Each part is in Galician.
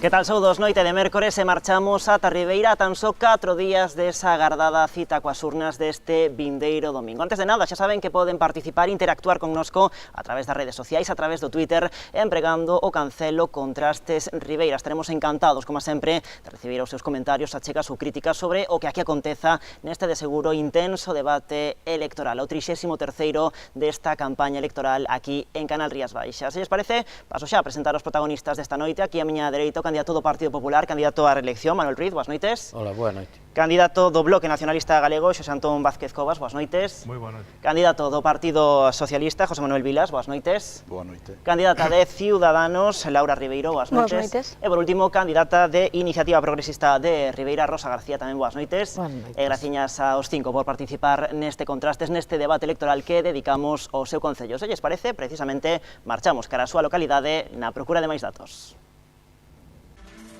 Que tal, saudos, noite de mércores e marchamos ata Ribeira tan só 4 días desa agardada cita coas urnas deste vindeiro domingo. Antes de nada, xa saben que poden participar e interactuar connosco a través das redes sociais, a través do Twitter, empregando o cancelo Contrastes Ribeira. Estaremos encantados, como sempre, de recibir os seus comentarios, achegas ou críticas sobre o que aquí aconteza neste de seguro intenso debate electoral, o 33º desta campaña electoral aquí en Canal Rías Baixas. Se lles parece, paso xa a presentar os protagonistas desta noite. Aquí a miña dereita, candidato do Partido Popular, candidato á reelección, Manuel Ruiz, boas noites. Hola, boa noite. Candidato do Bloque Nacionalista Galego, Xosé Antón Vázquez Cobas, boas noites. Moi boa noite. Candidato do Partido Socialista, José Manuel Vilas, boas noites. Boa noite. Candidata de Ciudadanos, Laura Ribeiro, boas noites. Boas noites. E por último, candidata de Iniciativa Progresista de Ribeira, Rosa García, tamén boas noites. Boas noites. E graciñas aos 5 por participar neste Contrastes, neste debate electoral que dedicamos ao seu concello. Se lles parece, precisamente, marchamos cara a súa localidade na procura de máis datos.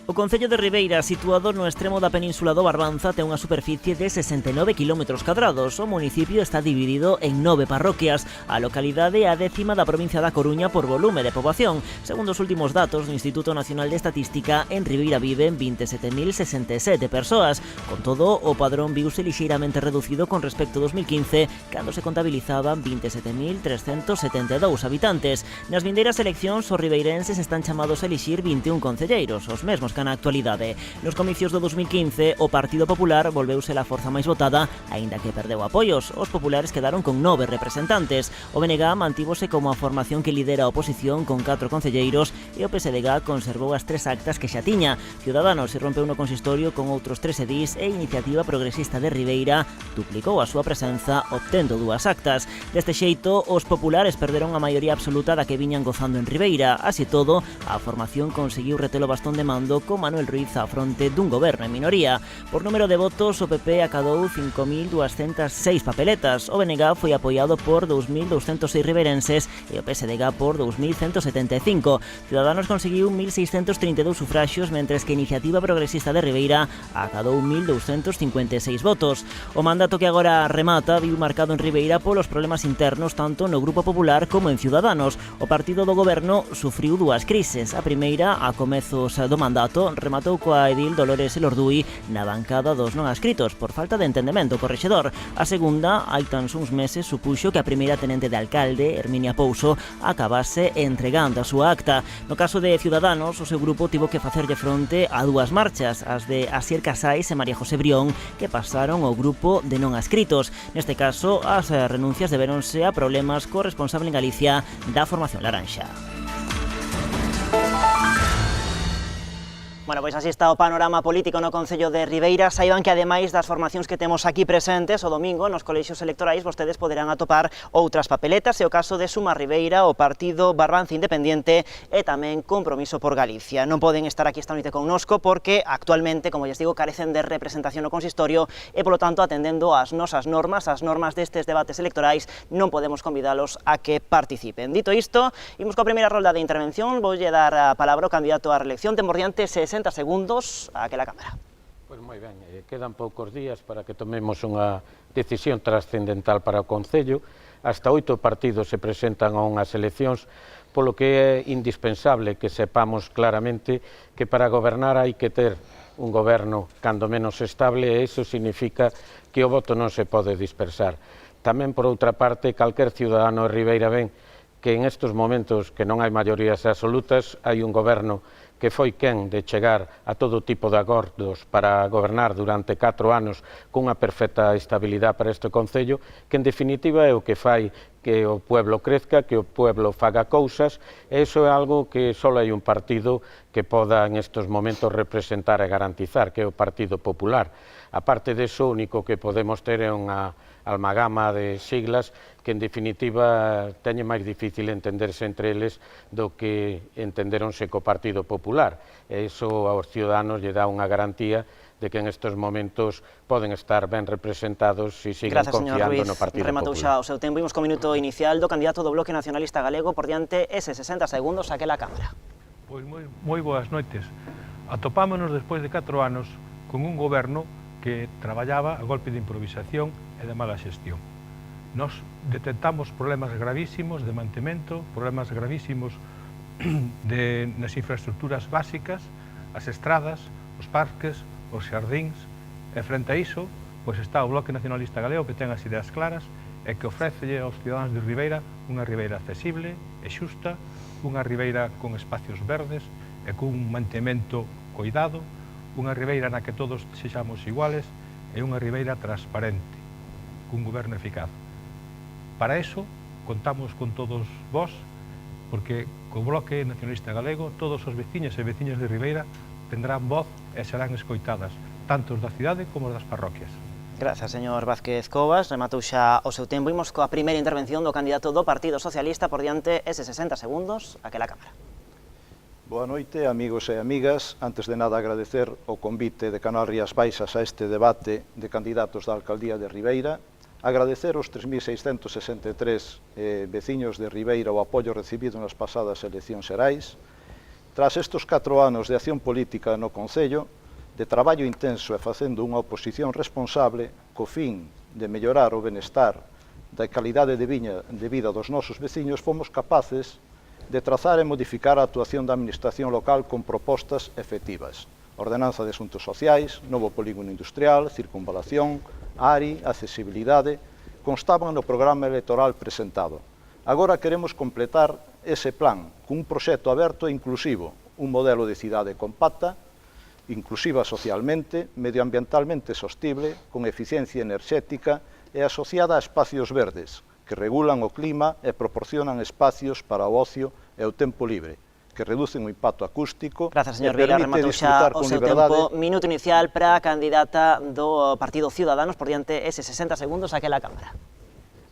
O concello de Ribeira, situado no extremo da península do Barbanza, ten unha superficie de 69 km². O municipio está dividido en 9 parroquias. A localidade é a 10ª da provincia da Coruña por volume de poboación. Segundo os últimos datos do Instituto Nacional de Estatística, en Ribeira viven 27.067 persoas. Con todo, o padrón viuse lixeiramente reducido con respecto a 2015, cando se contabilizaban 27.372 habitantes. Nas vindeiras eleccións, os ribeirenses están chamados a elixir 21 concelleiros, os mesmos que na actualidade. Nos comicios do 2015, o Partido Popular volveuse a forza máis votada, aínda que perdeu apoios. Os populares quedaron con 9 representantes. O BNG mantívose como a formación que lidera a oposición con 4 concelleiros e o PSDG conservou as 3 actas que xa tiña. Ciudadanos irrompeu no consistorio con outros 3 edís e Iniciativa Progresista de Ribeira duplicou a súa presenza obtendo 2 actas. Deste xeito, os populares perderon a maioría absoluta da que viñan gozando en Ribeira. Así todo, a formación conseguiu reter o bastón de mando con Manuel Ruiz á fronte dun goberno en minoría. Por número de votos, o PP acadou 5.206 papeletas. O BNG foi apoiado por 2.206 riberenses e o PSDG por 2.175. Ciudadanos conseguiu 1.632 sufraxios, mentres que Iniciativa Progresista de Ribeira acadou 1.256 votos. O mandato que agora remata viu marcado en Ribeira polos problemas internos tanto no Grupo Popular como en Ciudadanos. O partido do goberno sufriu 2 crises. A primeira, a comezos do mandato, rematou coa edil Dolores Elorduy na bancada dos non adscritos por falta de entendemento co rexedor. A segunda, hai tan uns meses, supuxo que a primeira tenente de alcalde, Herminia Pouso, acabase entregando a súa acta. No caso de Ciudadanos, o seu grupo tivo que facerlle fronte a 2 marchas, as de Asier Casais e María José Brión, que pasaron ao grupo de non adscritos. Neste caso, as renuncias deberonse a problemas co responsable en Galicia da formación laranxa. Bueno, pois así está o panorama político no concello de Ribeira. Saiban que ademais das formacións que temos aquí presentes o domingo nos colexios electorais, vostedes poderán atopar outras papeletas. É o caso de Suma Ribeira, o Partido Barbanza Independiente e tamén Compromiso por Galicia. Non poden estar aquí esta noite connosco porque actualmente, como lles digo, carecen de representación no consistorio e, polo tanto, atendendo ás nosas normas, as normas destes debates electorais, non podemos convidalos a que participen. Dito isto, imos coa primeira rolda de intervención. Voulle dar a palabra ao candidato á reelección. Ten por diante 60 segundos a aquela cámara. Pois moi ben, quedan poucos días para que tomemos unha decisión trascendental para o concello. Hasta 8 partidos se presentan a unhas eleccións, polo que é indispensable que sepamos claramente que para gobernar hai que ter un goberno cando menos estable e iso significa que o voto non se pode dispersar. Tamén, por outra parte, calquer ciudadano de Ribeira ven que en estes momentos que non hai maiorías absolutas hai un goberno que foi quen de chegar a todo tipo de acordos para gobernar durante 4 anos cunha perfecta estabilidade para este concello, que en definitiva é o que fai que o pueblo crezca, que o pueblo faga cousas, e iso é algo que só hai un partido que poda en estes momentos representar e garantizar, que é o Partido Popular. A parte deso, o único que podemos ter é unha almagama de siglas que en definitiva teñen máis difícil entenderse entre eles do que entenderonse co Partido Popular. E iso aos ciudadanos lle dá unha garantía de que en estes momentos poden estar ben representados e siguen confiando no Partido Popular. Rematou xa o seu tempo. Imos co minuto inicial do candidato do Bloque Nacionalista Galego. Por diante, ese 60 segundos aquela cámara. Pois moi boas noites. Atopámonos despois de 4 anos con un goberno que traballaba a golpe de improvisación e de mala xestión. Nos detectamos problemas gravísimos de mantemento, problemas gravísimos nas infraestructuras básicas, as estradas, os parques, os xardíns, e frente a iso, pois está o Bloque Nacionalista Galego que ten as ideas claras e que ofrécelle aos cidadáns de Ribeira unha Ribeira accesible e xusta, unha Ribeira con espacios verdes e cun mantemento coidado, unha Ribeira na que todos sexamos iguales e unha Ribeira transparente, cun goberno eficaz. Para iso, contamos con todos vós, porque co Bloque Nacionalista Galego todos os veciños e veciñas de Ribeira tendrán voz e serán escoitadas, tanto os da cidade como os das parroquias. Gracias, señor Vázquez Covas. Rematou xa o seu tempo. Imos coa primeira intervención do candidato do Partido Socialista. Por diante, ese 60 segundos, aquela Cámara. Boa noite, amigos e amigas. Antes de nada, agradecer o convite de Canal Rías Baixas a este debate de candidatos da Alcaldía de Ribeira. Agradecer aos 3.663 veciños de Ribeira o apoio recibido nas pasadas eleccións xerais. Tras estes 4 anos de acción política no Concello, de traballo intenso e facendo unha oposición responsable co fin de mellorar o benestar da calidade de vida dos nosos veciños, fomos capaces de trazar e modificar a actuación da Administración local con propostas efectivas. Ordenanza de Asuntos Sociais, novo polígono industrial, circunvalación, ARI, accesibilidade, constaban no programa electoral presentado. Agora queremos completar ese plan cun proxecto aberto e inclusivo, un modelo de cidade compacta, inclusiva socialmente, medioambientalmente sostible, con eficiencia enerxética e asociada a espacios verdes, que regulan o clima e proporcionan espacios para o ocio e o tempo libre, que reducen o impacto acústico e permite disfrutar con liberdade. Minuto inicial para a candidata do Partido Ciudadanos. Por diante, ese 60 segundos, aquela Cámara.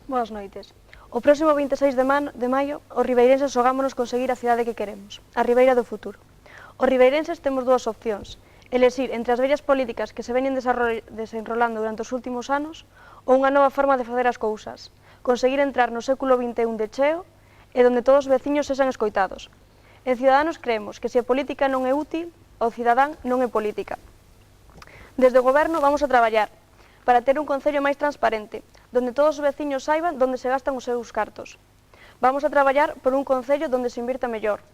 Boas noites. O próximo 26 de maio, os ribeirenses xogámonos conseguir a cidade que queremos, a Ribeira do futuro. Os ribeirenses temos dúas opcións, elexir entre as vellas políticas que se veñen desenrolando durante os últimos anos ou unha nova forma de facer as cousas, conseguir entrar no século XXI de cheo e donde todos os veciños sexan escoitados. En Ciudadanos creemos que se a política non é útil, o cidadán non é política. Desde o Goberno vamos a traballar para ter un concello máis transparente, donde todos os veciños saiban onde se gastan os seus cartos. Vamos a traballar por un concello onde se invirta mellor,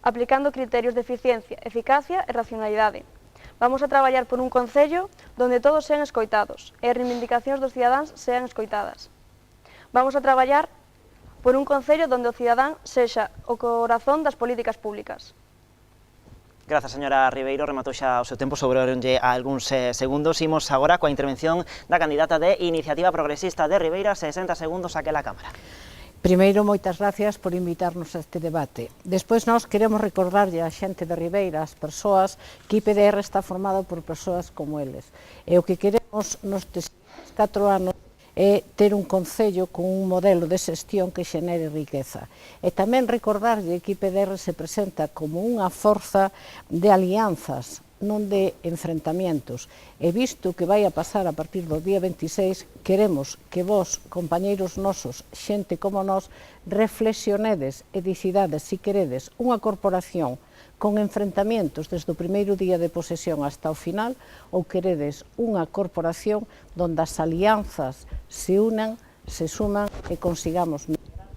aplicando criterios de eficiencia, eficacia e racionalidade. Vamos a traballar por un concello onde todos sean escoitados e as reivindicacións dos cidadáns sean escoitadas. Vamos a traballar por un concello onde o cidadán sexa o corazón das políticas públicas. Grazas, señora Ribeiro. Rematou xa o seu tempo, sobreronlle a algúns segundos. Imos agora coa intervención da candidata de Iniciativa Progresista de Ribeira. 60 segundos, aquela Cámara. Primeiro, moitas gracias por invitarnos a este debate. Despois, nós queremos recordarlle a xente de Ribeira, as persoas, que IPDR está formado por persoas como eles. E o que queremos nestes 4 anos é ter un concello con un modelo de xestión que xenere riqueza. E tamén recordarlle que IPDR se presenta como unha forza de alianzas, non de enfrentamientos. E visto que vai a pasar a partir do día 26, queremos que vos, compañeiros nosos, xente como nós, reflexionedes e decidades se queredes unha corporación con enfrentamientos desde o primeiro día de posesión hasta o final ou queredes unha corporación onde as alianzas se unan, se suman e consigamos mellorar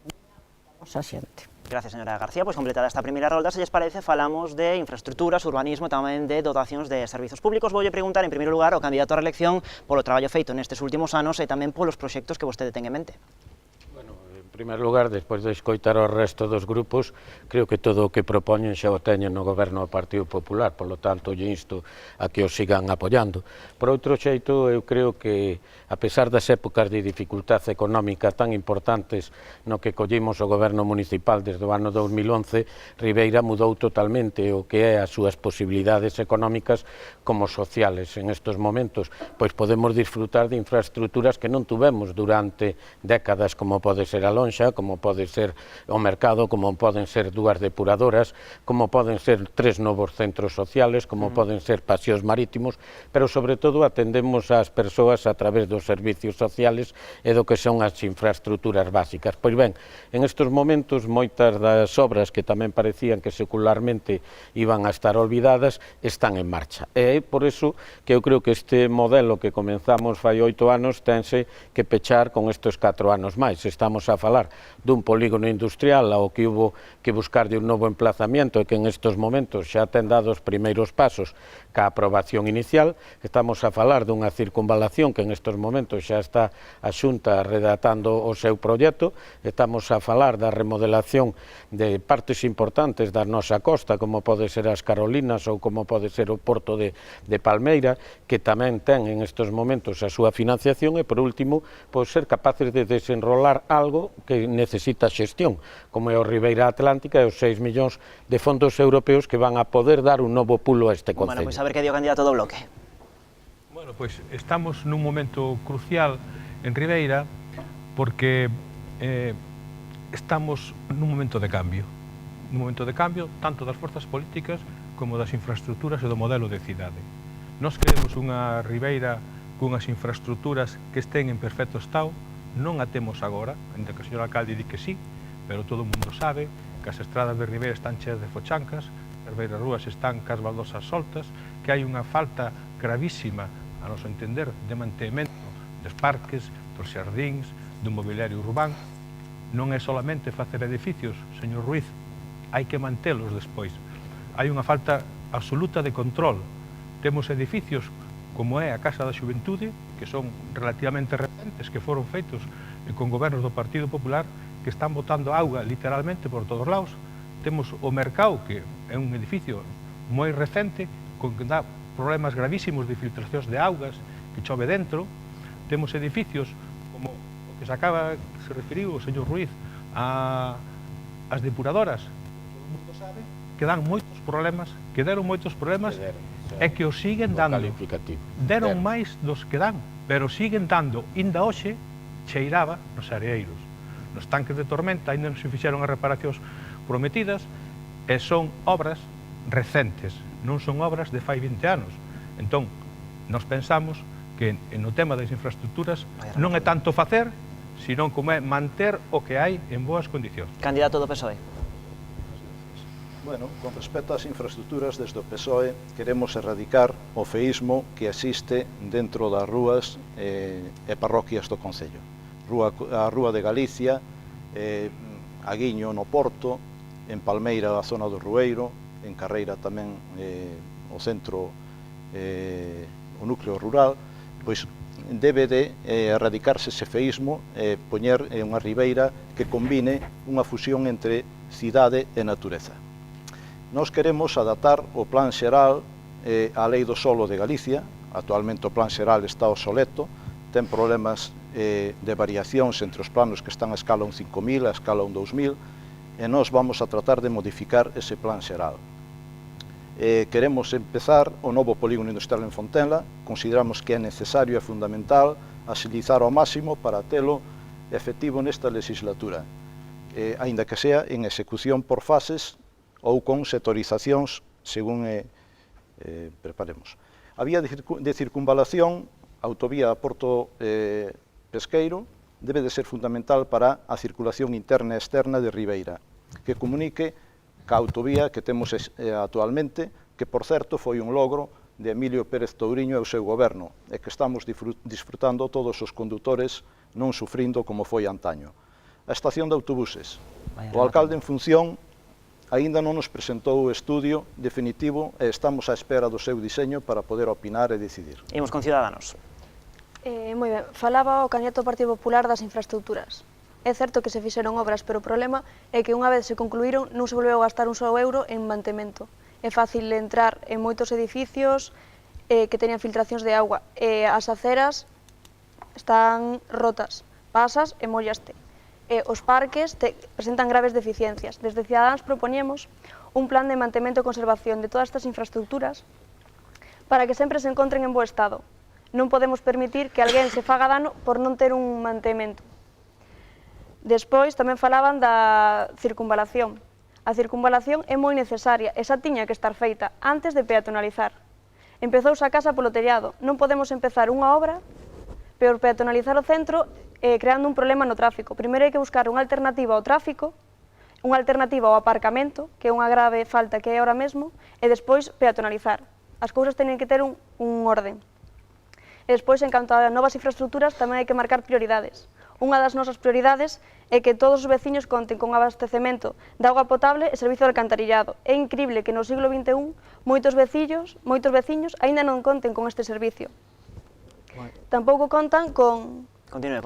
a nosa xente. Gracias, señora García. Pois completada esta primeira rolda, se lles parece, falamos de infraestructuras, urbanismo e tamén de dotacións de servizos públicos. Voulle preguntar, en primeiro lugar, ao candidato á reelección polo traballo feito nestes últimos anos e tamén polos proxectos que vostede ten en mente. En primeiro lugar, despois de escoitar o resto dos grupos, creo que todo o que propoñen xa o teñen no goberno do Partido Popular, polo tanto, lle insto a que o sigan apoiando. Por outro xeito, eu creo que, a pesar das épocas de dificultad económica tan importantes no que collimos o goberno municipal desde o ano 2011, Ribeira mudou totalmente o que é as súas posibilidades económicas como sociales. En estes momentos, pois podemos disfrutar de infraestructuras que non tuvemos durante décadas, como pode ser a Lonxa, como pode ser o mercado, como poden ser 2 depuradoras, como poden ser 3 novos centros sociales, como poden ser paseos marítimos, pero sobre todo atendemos ás persoas a través dos servicios sociales e do que son as infraestructuras básicas. Pois ben, en estes momentos moitas das obras que tamén parecían que secularmente iban a estar olvidadas están en marcha. E é por eso que eu creo que este modelo que comenzamos fai 8 anos tense que pechar con estes 4 anos máis. Estamos a falar falar dun polígono industrial ao que hubo que buscarlle un novo emplazamiento e que en estes momentos xa ten dado os primeiros pasos ca aprobación inicial. Estamos a falar dunha circunvalación que en estes momentos xa está a Xunta redactando o seu proxecto. Estamos a falar da remodelación de partes importantes da nosa costa, como pode ser as Carolinas ou como pode ser o Porto de Palmeira, que tamén ten en estes momentos a súa financiación, e por último, pois ser capaces de desenrolar algo que necesita xestión, como é o Ribeira Atlántica e os 6 millóns de fondos europeos que van a poder dar un novo pulo a este concello. Bueno, pois a ver que dio o candidato do Bloque. Bueno, pois estamos nun momento crucial en Ribeira porque estamos nun momento de cambio. Nun momento de cambio tanto das forzas políticas como das infraestructuras e do modelo de cidade. Nós queremos unha Ribeira cunhas infraestructuras que estén en perfecto estado. Non a temos agora, ainda que o señor alcalde di que sí, pero todo o mundo sabe que as estradas de Ribeira están cheas de fochancas, as beirarrúas están cas baldosas soltas, que hai unha falta gravísima, a noso entender, de mantemento dos parques, dos xardíns, do mobiliario urbano. Non é solamente facer edificios, señor Ruiz, hai que mantelos despois. Hai unha falta absoluta de control. Temos edificios como é a Casa da Xuventude, que son relativamente recentes, que foron feitos con gobernos do Partido Popular, que están botando auga literalmente por todos lados. Temos o Mercado, que é un edificio moi recente, con que dá problemas gravísimos de filtracións de augas, que chove dentro. Temos edificios como o que se referiu o señor Ruiz, as depuradoras, todo o mundo sabe, que dan moitos problemas, que deron moitos problemas, é que os siguen dando. Deron máis dos que dan, pero siguen dando. Inda hoxe cheiraba nos areeiros. Nos tanques de tormenta ainda non se fixeron as reparacións prometidas e son obras recentes, non son obras de fai 20 anos. Entón, nos pensamos que no tema das infraestructuras non é tanto facer, senón como é manter o que hai en boas condicións. Candidato do PSOE. Bueno, con respecto ás infraestructuras, desde o PSOE queremos erradicar o feísmo que existe dentro das rúas e parroquias do concello. A Rúa de Galicia, a Guiño no Porto, en Palmeira a zona do Rueiro, en Carreira tamén o centro, o núcleo rural, pois debe de erradicarse ese feísmo e poñer unha ribeira que combine unha fusión entre cidade e natureza. Nós queremos adaptar o Plan Xeral á Lei do Solo de Galicia. Actualmente o Plan Xeral está obsoleto, ten problemas de variacións entre os planos que están a escala 5000, a escala 2000, e nós vamos a tratar de modificar ese Plan Xeral. Queremos empezar o novo polígono industrial en Fontenla. Consideramos que é necesario e fundamental agilizar ao máximo para telo efectivo nesta legislatura, aínda que sea en execución por fases ou con sectorizacións según preparemos. A vía de circunvalación, autovía Porto Pesqueiro, debe de ser fundamental para a circulación interna e externa de Ribeira, que comunique ca autovía que temos actualmente, que, por certo, foi un logro de Emilio Pérez Touriño e o seu goberno, e que estamos disfrutando todos os condutores, non sufrindo como foi antaño. A estación de autobuses. O alcalde en función aínda non nos presentou o estudio definitivo e estamos á espera do seu diseño para poder opinar e decidir. Imos con Ciudadanos. Moi ben, falaba o candidato do Partido Popular das infraestructuras. É certo que se fixeron obras, pero o problema é que unha vez se concluíron non se volveu a gastar un só euro en mantemento. É fácil entrar en moitos edificios que teñan filtracións de auga e as aceras están rotas, pasas e mollaste. Os parques presentan graves deficiencias. Desde Ciudadanos propoñemos un plan de mantemento e conservación de todas estas infraestructuras para que sempre se encontren en bo estado. Non podemos permitir que alguén se faga dano por non ter un mantemento. Despois tamén falaban da circunvalación. A circunvalación é moi necesaria, esa tiña que estar feita antes de peatonalizar. Empezouse a casa polo tellado, non podemos empezar unha obra por peatonalizar o centro creando un problema no tráfico. Primeiro hai que buscar unha alternativa ao tráfico, unha alternativa ao aparcamento, que é unha grave falta que é ahora mesmo, e despois peatonalizar. As cousas teñen que ter un orden. E despois, en canto a novas infraestructuras, tamén hai que marcar prioridades. unha das nosas prioridades é que todos os veciños conten con abastecemento de auga potable e servizo de alcantarillado. É incrible que no siglo XXI moitos veciños aínda non conten con este servicio. Tampouco contan con... Continúe.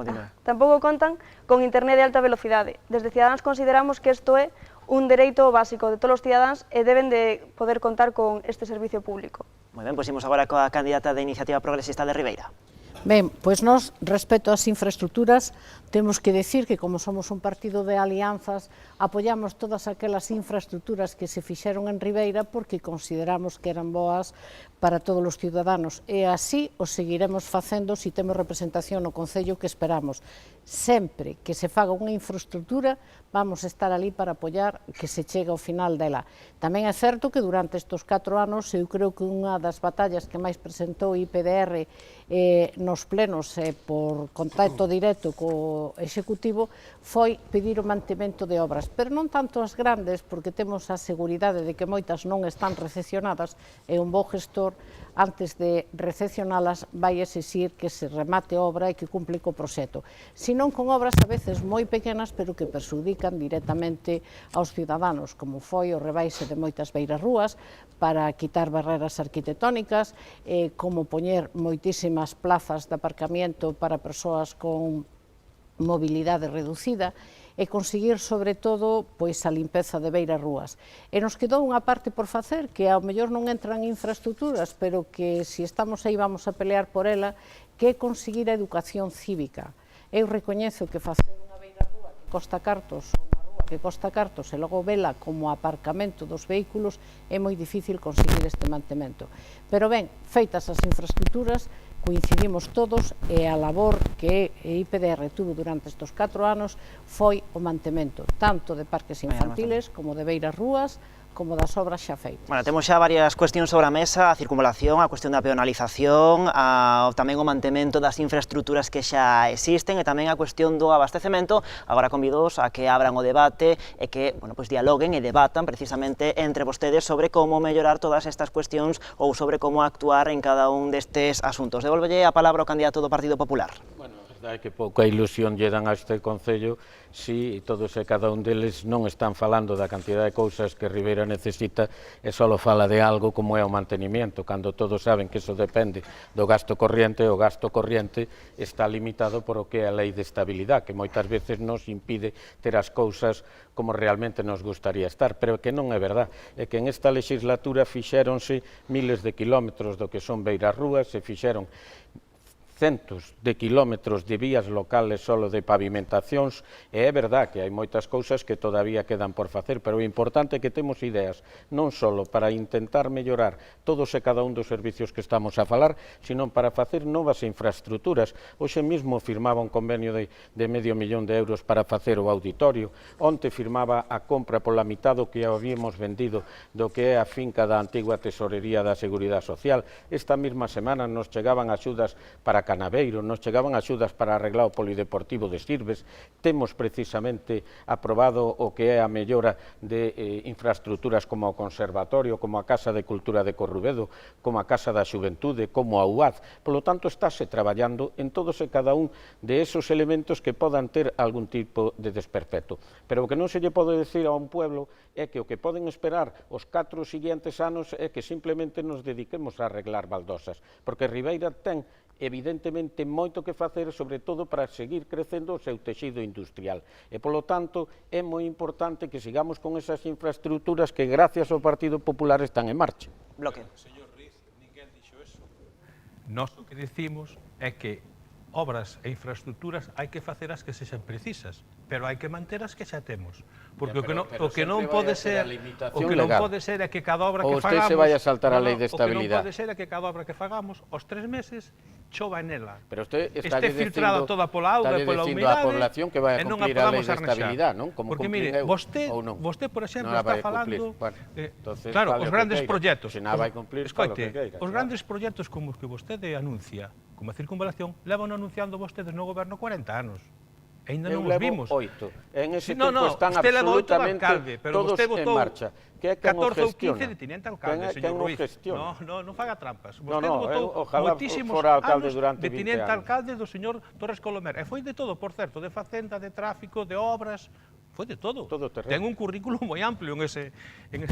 Tampouco contan con internet de alta velocidade. Desde Cidadáns consideramos que isto é un dereito básico de todos os cidadáns e deben de poder contar con este servicio público. Moi ben, pois imos agora coa candidata de Iniciativa Progresista de Ribeira. Ben, pois nós, respecto ás infraestructuras, temos que decir que, como somos un partido de alianzas, apoiamos todas aquelas infraestructuras que se fixeron en Ribeira porque consideramos que eran boas para todos os ciudadanos. E así o seguiremos facendo se temos representación no Concello que esperamos. Sempre que se faga unha infraestructura, vamos a estar ali para apoiar que se chegue ao final dela. Tamén é certo que durante estes 4 anos, eu creo que unha das batallas que máis presentou IPDR nos plenos por contacto directo co Executivo foi pedir o mantemento de obras, pero non tanto as grandes, porque temos a seguridade de que moitas non están recepcionadas e un bo gestor, antes de recepcionalas, vai exixir que se remate a obra e que cumple co proxecto. Senón con obras a veces moi pequenas, pero que perxudican directamente aos ciudadanos, como foi o rebaixe de moitas beirarrúas para quitar barreras arquitectónicas, como poñer moitísimas plazas de aparcamiento para persoas con mobilidade reducida, e conseguir, sobre todo, pois a limpeza de beirarrúas. E nos quedou unha parte por facer, que ao mellor non entran infraestructuras, pero que, se estamos aí, vamos a pelear por ela, que é conseguir a educación cívica. Eu recoñezo que facer unha beirarrúa que costa cartos, unha rúa que costa cartos, e logo vela como aparcamento dos vehículos, é moi difícil conseguir este mantemento. Pero ben, feitas as infraestructuras, coincidimos todos e a labor que IPDR tuvo durante estes 4 anos foi o mantemento tanto de parques infantiles como de beirarrúas, como das obras xa feitas. Bueno, temos xa varias cuestións sobre a mesa, a circunvalación, a cuestión da peonalización, tamén o mantemento das infraestructuras que xa existen e tamén a cuestión do abastecemento. Agora convidos a que abran o debate e que, bueno, pois dialoguen e debatan precisamente entre vostedes sobre como mellorar todas estas cuestións ou sobre como actuar en cada un destes asuntos. Devolvelle a palabra ao candidato do Partido Popular. Bueno, a verdade é que pouca ilusión lle dan a este Concello si todos e cada un deles non están falando da cantidad de cousas que Ribeira necesita e só fala de algo como é o mantenimiento, cando todos saben que iso depende do gasto corriente. O gasto corriente está limitado por o que é a lei de estabilidade, que moitas veces nos impide ter as cousas como realmente nos gustaría estar, pero que non é verdad. É que en esta legislatura fixéronse miles de kilómetros do que son beirarrúas, se fixeron centos de kilómetros de vías locales solo de pavimentacións, e é verdad que hai moitas cousas que todavía quedan por facer, pero o importante é que temos ideas non só para intentar mellorar todos e cada un dos servicios que estamos a falar, sino para facer novas infraestructuras. Hoxe mesmo firmaba un convenio de €500.000 para facer o auditorio, onte firmaba a compra pola mitad do que habíamos vendido do que é a finca da antigua tesorería da Seguridade Social. Esta mesma semana nos chegaban axudas para Canaveiro, nos chegaban axudas para arreglar o polideportivo de Sirves, temos precisamente aprobado o que é a mellora de infraestructuras como o Conservatorio, como a Casa de Cultura de Corrubedo, como a Casa da Xuventude, como a UAD. Polo tanto, estáse traballando en todos e cada un de esos elementos que podan ter algún tipo de desperfecto. Pero o que non se lle pode decir a un pueblo é que o que poden esperar os 4 seguintes anos é que simplemente nos dediquemos a arreglar baldosas, porque Ribeira ten evidentemente moito que facer, sobre todo para seguir crecendo o seu texido industrial. E, polo tanto, é moi importante que sigamos con esas infraestructuras que, gracias ao Partido Popular, están en marcha. Bloque. Señor Riz, ninguén dixo eso. Nós o que decimos é que obras e infraestructuras hai que facer as que sexan precisas, pero hai que manter as que xa temos. Porque o que non pode ser é que cada obra que fagamos... Ou usted se vai a saltar a lei de estabilidade. O que non pode ser é que cada obra que fagamos, aos 3 meses, chova nela. Pero usted está este filtrada toda pola auga e pola humidade, a población que vai a cumplir a lei de estabilidade, non? Como porque, mire, vostede, por exemplo, está falando... Claro, os grandes proxectos... Escoite, os grandes proxectos como os que vostede anuncia, como a circunvalación, levan anunciando vostedes no goberno 40 anos. Ainda Eu non os levo vimos. 8. En ese No, tempo no, están usted leva 8 de absolutamente alcalde, pero todos vostede en votou marcha. Que é quen o 14 ou 15 gestiona? de tinente alcalde, Quen señor o Ruiz. gestiona? Non faga trampas. No, Vostede no, votou ojalá moitísimos fora alcalde anos durante de 20 tinente anos. alcalde do señor Torres Colomer. E foi de todo, por certo, de facenda, de tráfico, de obras, foi de todo. Todo terreo. Ten un currículo moi amplio en ese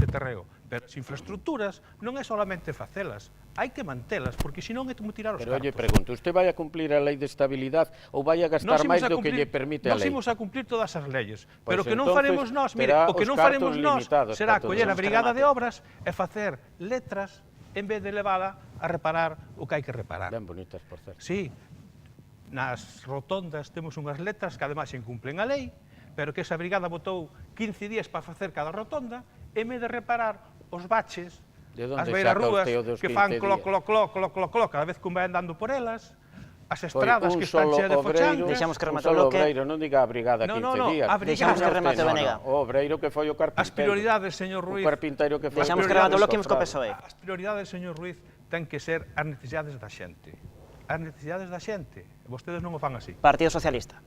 terreo. Pero as infraestructuras non é solamente facelas, hai que mantelas, porque senón é como tirar os Pero lle cartos. pregunto, usted vai a cumplir a lei de estabilidade ou vai a gastar máis do que lle permite a lei? Nós imos a cumplir todas as leyes, Pois pero que non entonces faremos nós, mire, terá o que os non cartos faremos nós limitados será para todos. coller a Temos que brigada de remate. obras e facer letras en vez de levala a reparar o que hai que reparar. Ben bonitas, por certo. Sí, nas rotondas temos unhas letras que ademais incumplen a lei, pero que esa brigada botou 15 días para facer cada rotonda, en vez de reparar os baches, De onde as saca beirarrúas usted o dos que fan 15 clo, días? clo, clo, clo, clo, clo, cada vez que un vai andando por elas, as Foi estradas un que están solo cheas de obreiro, fochancas. Deixamos que un remate o solo bloque. obreiro, non diga a brigada 15 No, no, días. a brigada. Deixamos que remate o Benega. O obreiro que foi o carpinteiro. As prioridades, señor O Ruiz, carpinteiro que foi Deixamos que prioridades remate o bloque, imos co sofrado. PSOE. as prioridades, señor Ruiz, ten que ser as necesidades da xente. As necesidades da xente. Vostedes non o fan así. Partido Socialista.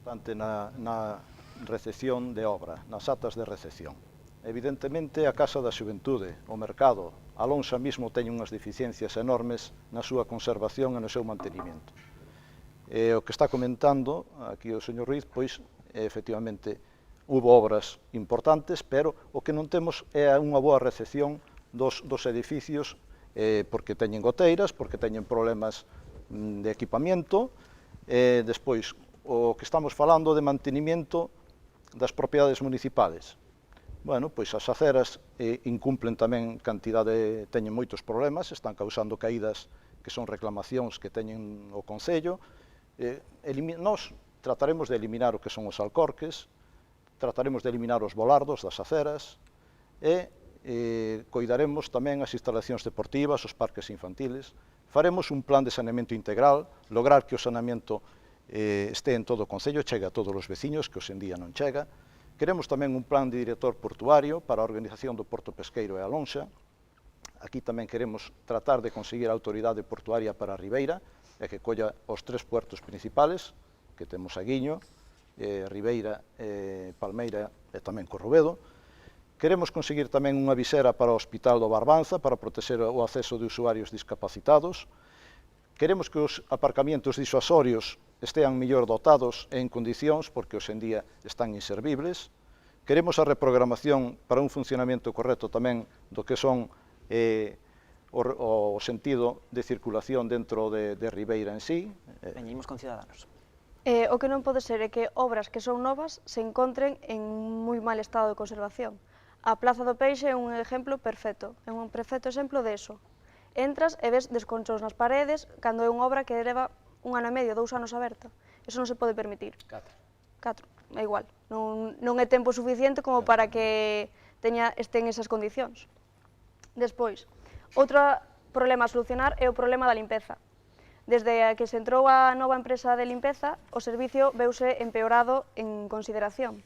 Importante na recepción de obra, nas atas de recepción. Evidentemente, a Casa da Xuventude, o mercado, a Lonxa mismo teñen unhas deficiencias enormes na súa conservación e no seu mantenimento. O que está comentando aquí o señor Ruiz, pois, efectivamente, hubo obras importantes, pero o que non temos é unha boa recepción dos edificios, porque teñen goteiras, porque teñen problemas de equipamiento, despois, o que estamos falando de mantenimiento das propiedades municipales. Bueno, pois as aceras incumplen tamén cantidade, teñen moitos problemas, están causando caídas que son reclamacións que teñen o Concello. Nós trataremos de eliminar o que son os alcorques, trataremos de eliminar os volardos das aceras e coidaremos tamén as instalacións deportivas, os parques infantiles. Faremos un plan de saneamento integral, lograr que o saneamento este en todo o Concello, chegue a todos os veciños, que hoxe en día non chega. Queremos tamén un plan de director portuario para a organización do Porto Pesqueiro e a Lonxa. Aquí tamén queremos tratar de conseguir a autoridade portuaria para a Ribeira e que colla os 3 puertos principales, que temos a Guiño, Ribeira, Palmeira e tamén Corrobedo. Queremos conseguir tamén unha visera para o Hospital do Barbanza para protexer o acceso de usuarios discapacitados. Queremos que os aparcamientos disuasorios estean mellor dotados e en condicións, porque hoxe en día están inservibles. Queremos a reprogramación para un funcionamento correcto tamén do que son o sentido de circulación dentro de Ribeira en sí. Veñimos con Ciudadanos. O que non pode ser é que obras que son novas se encontren en moi mal estado de conservación. A Plaza do Peixe é un exemplo perfecto, é un perfecto exemplo de eso. Entras e ves desconchos nas paredes cando é unha obra que leva 1 ano e medio, 2 anos aberta. Eso non se pode permitir. 4, é igual. Non é tempo suficiente como para que estén esas condicións. Despois, outro problema a solucionar é o problema da limpeza. Desde que se entrou a nova empresa de limpeza, o servicio veuse empeorado en consideración.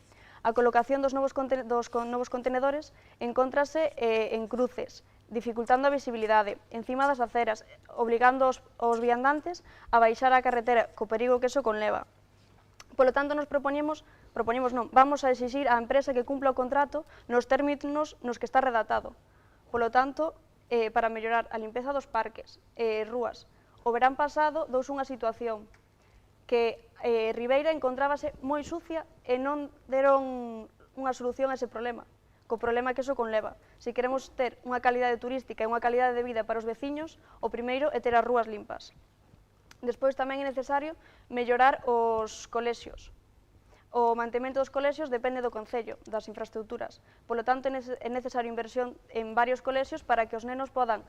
A colocación dos novos contenedores encóntrase en cruces, dificultando a visibilidade, encima das aceras, obligando os viandantes a baixar a carretera co perigo que eso conleva. Polo tanto, vamos a exixir á empresa que cumpla o contrato nos términos nos que está redactado. Polo tanto, para mellorar a limpeza dos parques e rúas, o verán pasado dous unha situación que Ribeira encontrábase moi sucia e non deron unha solución a ese problema, co problema que eso conleva. Se queremos ter unha calidade turística e unha calidade de vida para os veciños, o primeiro é ter as rúas limpas. Despois tamén é necesario mellorar os colexios. O mantemento dos colexios depende do Concello, das infraestructuras. Polo tanto, é necesario inversión en varios colexios para que os nenos podan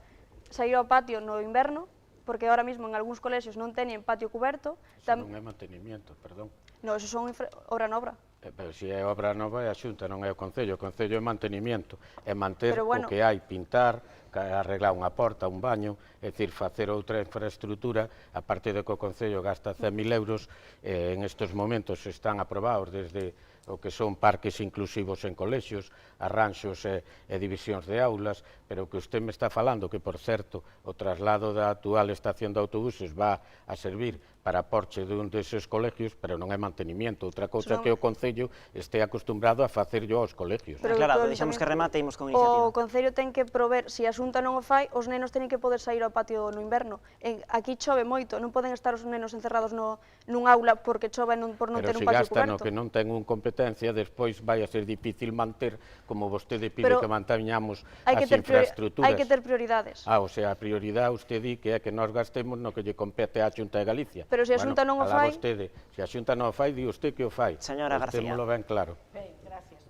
sair ao patio no inverno, porque ahora mismo en algúns colexios non teñen patio cuberto. Eso non é mantenimiento, perdón. No, eso son obra nova. Pero se é obra nova é a Xunta, non é o Concello. O Concello é mantenimiento, é manter o que hai, pintar, arreglar unha porta, un baño, é dicir, facer outra infraestructura, a parte de que o Concello gasta 100.000 euros, en estes momentos están aprobados desde o que son parques inclusivos en colexios, arranxos e divisións de aulas, pero o que usted me está falando, que por certo o traslado da actual estación de autobuses va a servir para a porche dun deses colegios, pero non é mantenimiento. Outra cousa que o Concello este acostumbrado a facerlo aos colegios. Pero Claro, deixamos que remate e imos con iniciativa. O Concello ten que prover, se a Xunta non o fai, os nenos teñen que poder sair ao patio no inverno. Aquí chove moito, non poden estar os nenos encerrados nun aula porque chove por non ter un patio Pero se gasta no coberto. que non ten un competencia, despois vai a ser difícil manter, como vostede pide Pero que manteñamos hai as que ter infraestructuras. hai que ter prioridades. O sea, a prioridade usted di que é que nós gastemos no que lle compete á Xunta de Galicia. Pero se a Xunta non o alá fai... Vostede. Se a Xunta non o fai, di usted que o fai. Señora García. Témolo ben claro. Ben, gracias.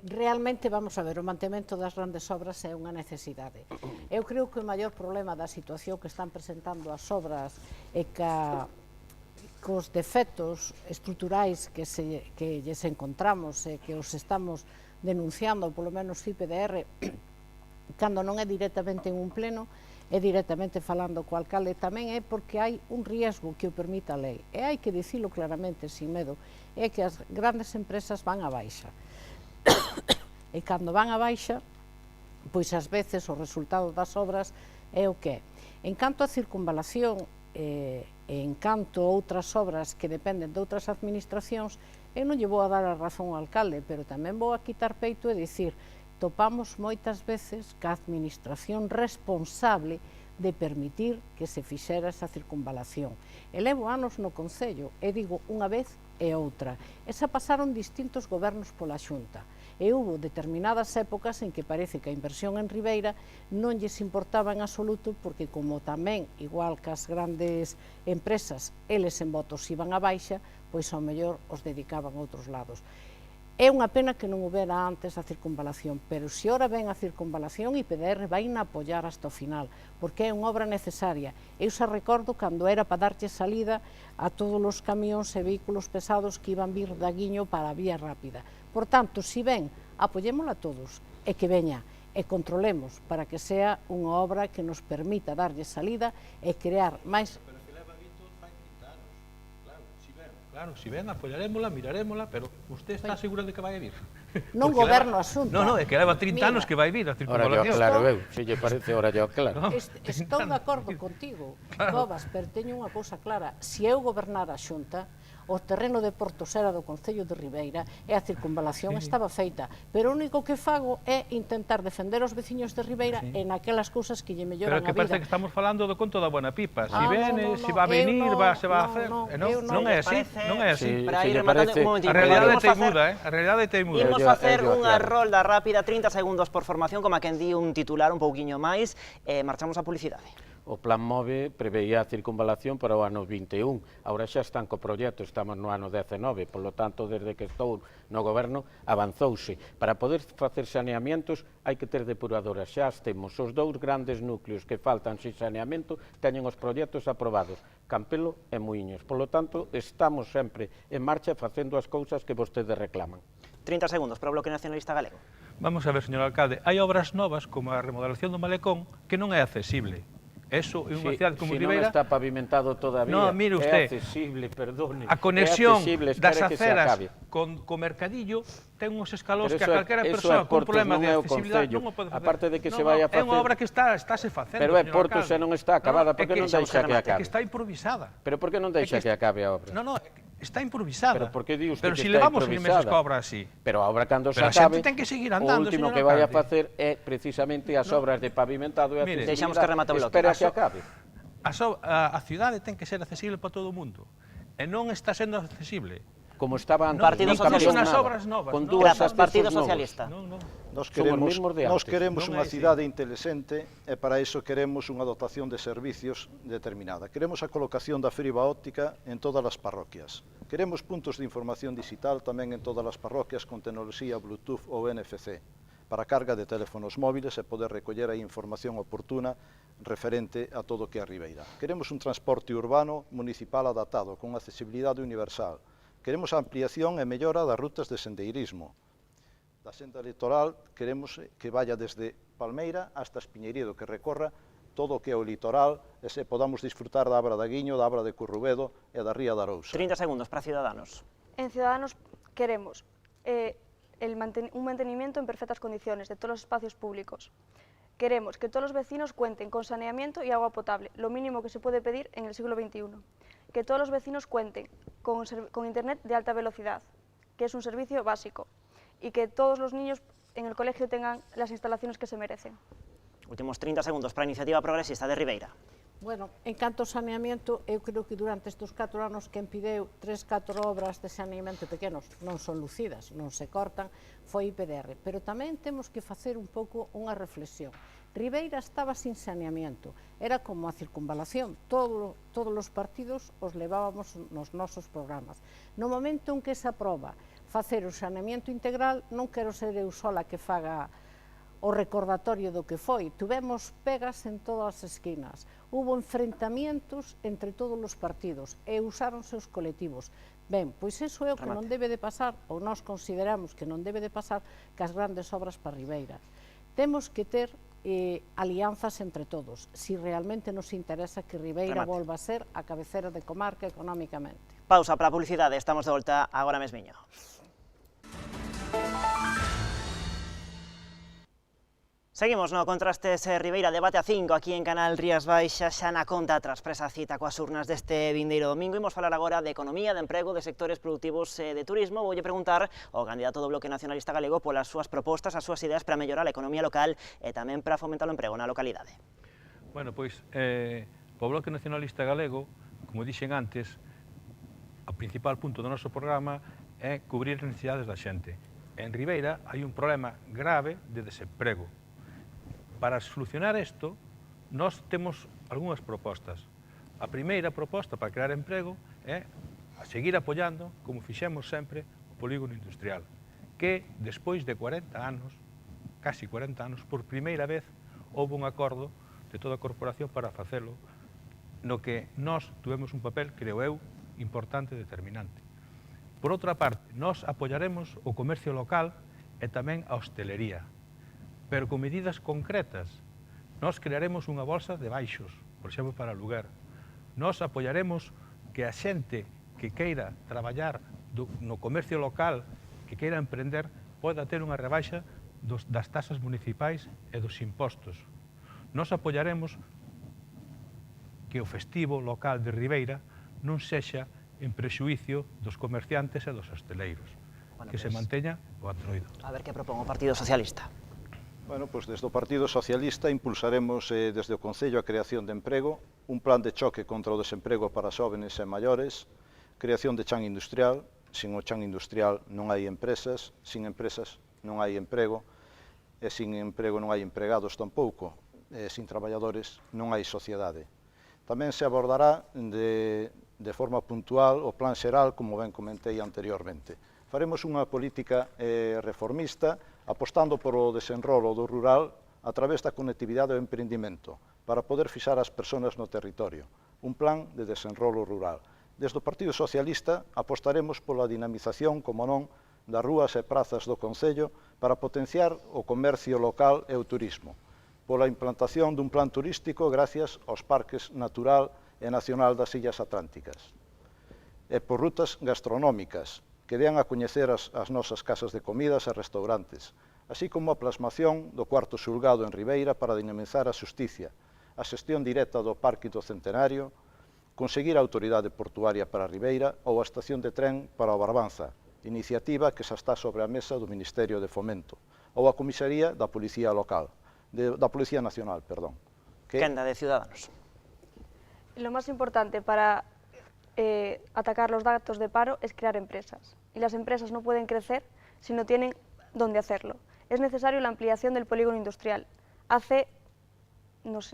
Realmente, vamos a ver, o mantemento das grandes obras é unha necesidade. Eu creo que o maior problema da situación que están presentando as obras é cos defectos estruturais que lles encontramos e que os estamos denunciando, polo menos CIPDR, cando non é directamente en un pleno, é directamente falando co alcalde, tamén é porque hai un riesgo que o permita a lei. E hai que dicilo claramente, sin medo, é que as grandes empresas van a baixa. E cando van a baixa, pois ás veces o resultado das obras é o que é. En canto a circunvalación e en canto a outras obras que dependen de outras administracións, eu non lle vou a dar a razón ao alcalde, pero tamén vou a quitar peito e dicir topamos moitas veces que a administración responsable de permitir que se fixera esa circunvalación. E levo anos no Concello, e digo unha vez e outra. Esa pasaron distintos gobernos pola Xunta. E hubo determinadas épocas en que parece que a inversión en Ribeira non lles importaba en absoluto, porque como tamén, igual que as grandes empresas, eles en votos iban a baixa, pois ao mellor os dedicaban a outros lados. É unha pena que non houbera antes a circunvalación, pero se ora ven a circunvalación, IPDR vai na apoiar hasta o final, porque é unha obra necesaria. Eu xa recordo cando era para darlle salida a todos os camións e vehículos pesados que iban vir da Guiño para a vía rápida. Por tanto, se ven, apoyémola todos, e que veña, e controlemos para que sea unha obra que nos permita darlle salida e crear máis... Claro, si ven, apoyarémola, mirarémola, pero usted está segura de que vai a vir? Non goberno a Xunta. Non, é que leva 30 anos que vai vir a circunvalación. Ora yo claro, eu, se lle parece, ora yo claro. Estou de acordo contigo, Covas, pero teño unha cousa clara. Se eu gobernara a Xunta, o terreno de Portos era do Concello de Ribeira e a circunvalación estaba feita, pero o único que fago é intentar defender os veciños de Ribeira en aquelas cousas que lle melloran a vida. Pero que parece que estamos falando do conto da buena pipa. Si no, si va a venir, se va a hacer. Non é así, non é así. Para ir rematando un momentito. A realidade é teimuda, a realidade é teimuda. Imos facer unha rolda rápida, 30 segundos por formación, como a quen di un titular un pouquiño máis, e marchamos a publicidade. O Plan MOVE preveía a circunvalación para o ano 21, agora xa están co proxecto, estamos no ano 19, polo tanto, desde que estou no goberno, avanzouse. Para poder facer saneamientos, hai que ter depuradoras, xa temos os dous grandes núcleos que faltan sin saneamento, teñen os proxectos aprobados, Campelo e Muiños, polo tanto, estamos sempre en marcha facendo as cousas que vostedes reclaman. 30 segundos para o Bloque Nacionalista Galego. Vamos a ver, señor alcalde, hai obras novas, como a remodelación do Malecón, que non é accesible. Eso é unha cidade como Ribeira... Se non está pavimentado todavía, no, mire usted, é accesible, perdone. A conexión das aceras co mercadillo ten uns escalóns que a calquera persoa con problema de accesibilidade non o pode facer. Aparte de que se vai a facer... É unha obra que estáse facendo, pero é Porto se non está acabada, por que non deixa que acabe? É que está improvisada. Pero por que non deixa que acabe a obra? Non, está improvisada. Pero por que di usted pero que si está levamos improvisada? Meses que a obra así. Pero a obra cando se Pero a acabe, xente ten que seguir andando, o último señor que vai a alcalde. facer é precisamente as obras de pavimentado e accesibilidade. Deixamos que remate o bloque. Espera que acabe. A cidade ten que ser accesible para todo o mundo. E non está sendo accesible. Como estaban Partido Socialista. As obras novas. Con dúas Grazas, Partido Socialista. Nós Somos queremos Non unha é así. cidade inteligente e para iso queremos unha dotación de servicios determinada. Queremos a colocación da fibra óptica en todas as parroquias. Queremos puntos de información digital tamén en todas as parroquias con tecnoloxía Bluetooth ou NFC para carga de teléfonos móviles e poder recoller a información oportuna referente a todo o que é a Ribeira. Queremos un transporte urbano municipal adaptado con accesibilidade universal. Queremos a ampliación e mellora das rutas de sendeirismo. Da senda litoral queremos que vaya desde Palmeira hasta Espiñeirido, que recorra todo o que é o litoral e se podamos disfrutar da Abra da Guiño, da Abra de Currubedo e da Ría da Arousa. 30 segundos para Ciudadanos. En Ciudadanos queremos un mantenimiento en perfectas condiciones de todos los espacios públicos. Queremos que todos los vecinos cuenten con saneamiento y agua potable, lo mínimo que se puede pedir en el siglo XXI. que todos los vecinos cuenten con internet de alta velocidad, que es un servicio básico, y que todos los niños en el colegio tengan las instalaciones que se merecen. Últimos 30 segundos para a Iniciativa Progresista de Ribeira. Bueno, en canto ao saneamento, eu creo que durante estes 4 anos que empideu 3-4 obras de saneamento pequenos non son lucidas, non se cortan, foi IPDR. Pero tamén temos que facer un pouco unha reflexión. Ribeira estaba sin saneamento, era como a circunvalación, todos os partidos os levábamos nos nosos programas. No momento en que se aproba facer o saneamento integral, non quero ser eu sola que faga o recordatorio do que foi. Tuvemos pegas en todas as esquinas, hubo enfrentamientos entre todos os partidos e usáronse os colectivos. Ben, pois iso é o que non debe de pasar, ou nós consideramos que non debe de pasar cas grandes obras para Ribeira. Temos que ter alianzas entre todos, si realmente nos interesa que Ribeira volva a ser a cabecera de comarca económicamente. Pausa para a publicidade, estamos de volta agora mesmiño. Seguimos no Contrastes Ribeira, debate a 5 aquí en Canal Rías Baixas, xa na conta tras presa cita coas urnas deste vindeiro domingo. Imos falar agora de economía, de emprego, de sectores productivos e de turismo. Voulle preguntar ao candidato do Bloque Nacionalista Galego polas súas propostas, as súas ideas para mellorar a economía local e tamén para fomentar o emprego na localidade. Bueno, pois, o Bloque Nacionalista Galego, como dixen antes, o principal punto do noso programa é cubrir as necesidades da xente. En Ribeira hai un problema grave de desemprego. Para solucionar isto, nós temos algunhas propostas. A primeira proposta para crear emprego é a seguir apoiando, como fixemos sempre, o polígono industrial, que despois de 40 anos, casi 40 anos, por primeira vez houve un acordo de toda a corporación para facelo, no que nós tuvemos un papel, creo eu, importante e determinante. Por outra parte, nós apoiaremos o comercio local e tamén a hostelería, pero con medidas concretas. Nós crearemos unha bolsa de baixos, por exemplo, para aluguer. Nós apoiaremos que a xente que queira traballar no comercio local, que queira emprender, poda ter unha rebaixa das tasas municipais e dos impostos. Nós apoiaremos que o festivo local de Ribeira non sexa en prexuicio dos comerciantes e dos hosteleiros, que se manteña o Antroido. A ver que propón o Partido Socialista. Bueno, pois desde o Partido Socialista impulsaremos desde o Concello a creación de emprego, un plan de choque contra o desemprego para xóvenes e maiores, creación de chan industrial, sin o chan industrial non hai empresas, sin empresas non hai emprego, e sin emprego non hai empregados tampouco, e sin traballadores non hai sociedade. Tamén se abordará de forma puntual o plan xeral, como ben comentei anteriormente. Faremos unha política reformista, apostando por o desenrolo do rural a través da conectividade do emprendimento, para poder fixar as persoas no territorio. Un plan de desenrolo rural. Desde o Partido Socialista apostaremos pola dinamización, como non, das rúas e prazas do Concello para potenciar o comercio local e o turismo, pola implantación dun plan turístico gracias aos parques natural e nacional das Illas Atlánticas, e por rutas gastronómicas, que dean a coñecer as nosas casas de comidas e restaurantes, así como a plasmación do cuarto xulgado en Ribeira para dinamizar a xusticia, a xestión directa do Parque do Centenario, conseguir a autoridade portuaria para Ribeira ou a estación de tren para o Barbanza, iniciativa que xa está sobre a mesa do Ministerio de Fomento, ou a comisaría da Policía Local, da Policía Nacional, perdón. Quenda de Ciudadanos. Lo más importante para atacar los datos de paro es crear empresas. Y las empresas no pueden crecer si no tienen dónde hacerlo. Es necesario la ampliación del polígono industrial. Hace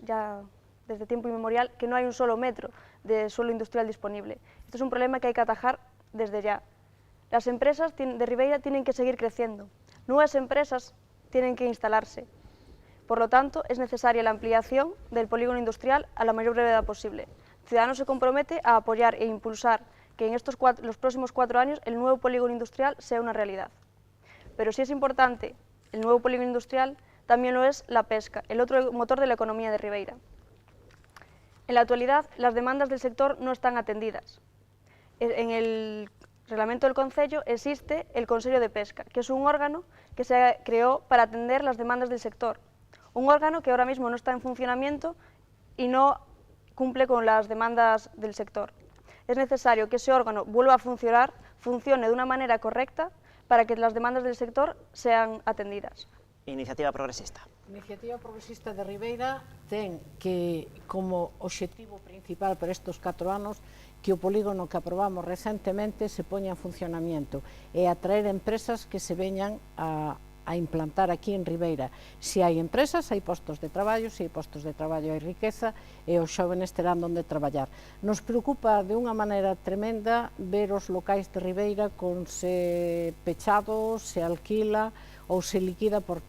ya desde tiempo inmemorial que no hay un solo metro de suelo industrial disponible. Esto es un problema que hay que atajar desde ya. Las empresas de Ribeira tienen que seguir creciendo. Nuevas empresas tienen que instalarse. Por lo tanto, es necesaria la ampliación del polígono industrial a la mayor brevedad posible. Ciudadanos se compromete a apoyar e impulsar que en los próximos 4 años el nuevo polígono industrial sea una realidad. Pero si es importante el nuevo polígono industrial, también lo es la pesca, el otro motor de la economía de Ribeira. En la actualidad, las demandas del sector no están atendidas. En el reglamento del Concello existe el Consello de Pesca, que es un órgano que se creó para atender las demandas del sector. Un órgano que ahora mismo no está en funcionamiento y no cumple con las demandas del sector. Es necesario que ese órgano vuelva a funcionar, funcione de una manera correcta para que las demandas del sector sean atendidas. Iniciativa Progresista. A Iniciativa Progresista de Ribeira ten que, como obxectivo principal para estes 4 anos, que o polígono que aprobamos recentemente se poña en funcionamiento e atraer empresas que se veñan a implantar aquí en Ribeira. Se hai empresas, hai postos de traballo, se hai postos de traballo hai riqueza e os xóvenes terán onde traballar. Nos preocupa de unha maneira tremenda ver os locais de Ribeira con se pechado, se alquila ou se liquida por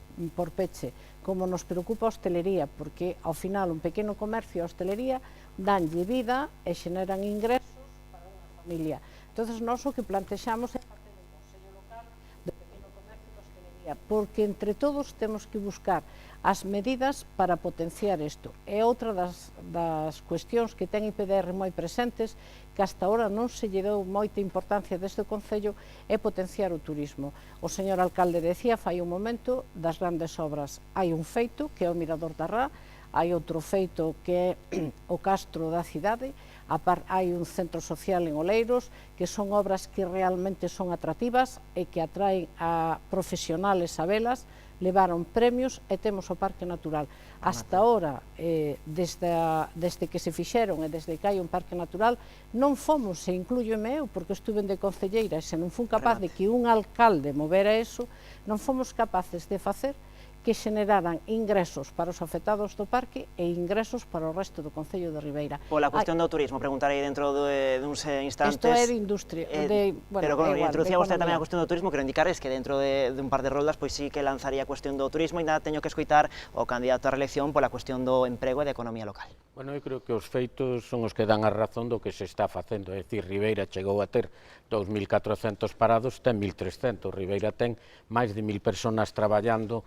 peche, como nos preocupa a hostelería, porque ao final un pequeno comercio e a hostelería danlle vida e xeneran ingresos para unha familia. Entón, nós o que plantexamos é facer un consello local do pequeno comercio e da hostelería, porque entre todos temos que buscar as medidas para potenciar isto. É outra das cuestións que ten IPDR moi presentes, que hasta ahora non se lle deu moita importancia deste Concello, é potenciar o turismo. O señor alcalde decía fai un momento das grandes obras. Hai un feito, que é o Mirador da Rá, hai outro feito que é o Castro da cidade, hai un centro social en Oleiros, que son obras que realmente son atractivas e que atraen a profesionales a velas, levaron premios e temos o Parque Natural. Hasta ahora, desde que se fixeron e desde que hai un Parque Natural, non fomos, e inclúyome eu, porque estuve de concelleira e se non fun capaz de que un alcalde movera eso, non fomos capaces de facer que xeneraran ingresos para os afectados do parque e ingresos para o resto do Concello de Ribeira. Pola cuestión do turismo, preguntarei dentro duns instantes. Isto é de industria. Pero como introducía vostede tamén a cuestión do turismo, quero indicarles que dentro dun par de roldas pois sí que lanzaría a cuestión do turismo e ainda teño que escoitar o candidato á reelección pola cuestión do emprego e da economía local. Bueno, eu creo que os feitos son os que dan a razón do que se está facendo, é dicir, Ribeira chegou a ter 2.400 parados, ten 1.300, Ribeira ten máis de 1.000 personas traballando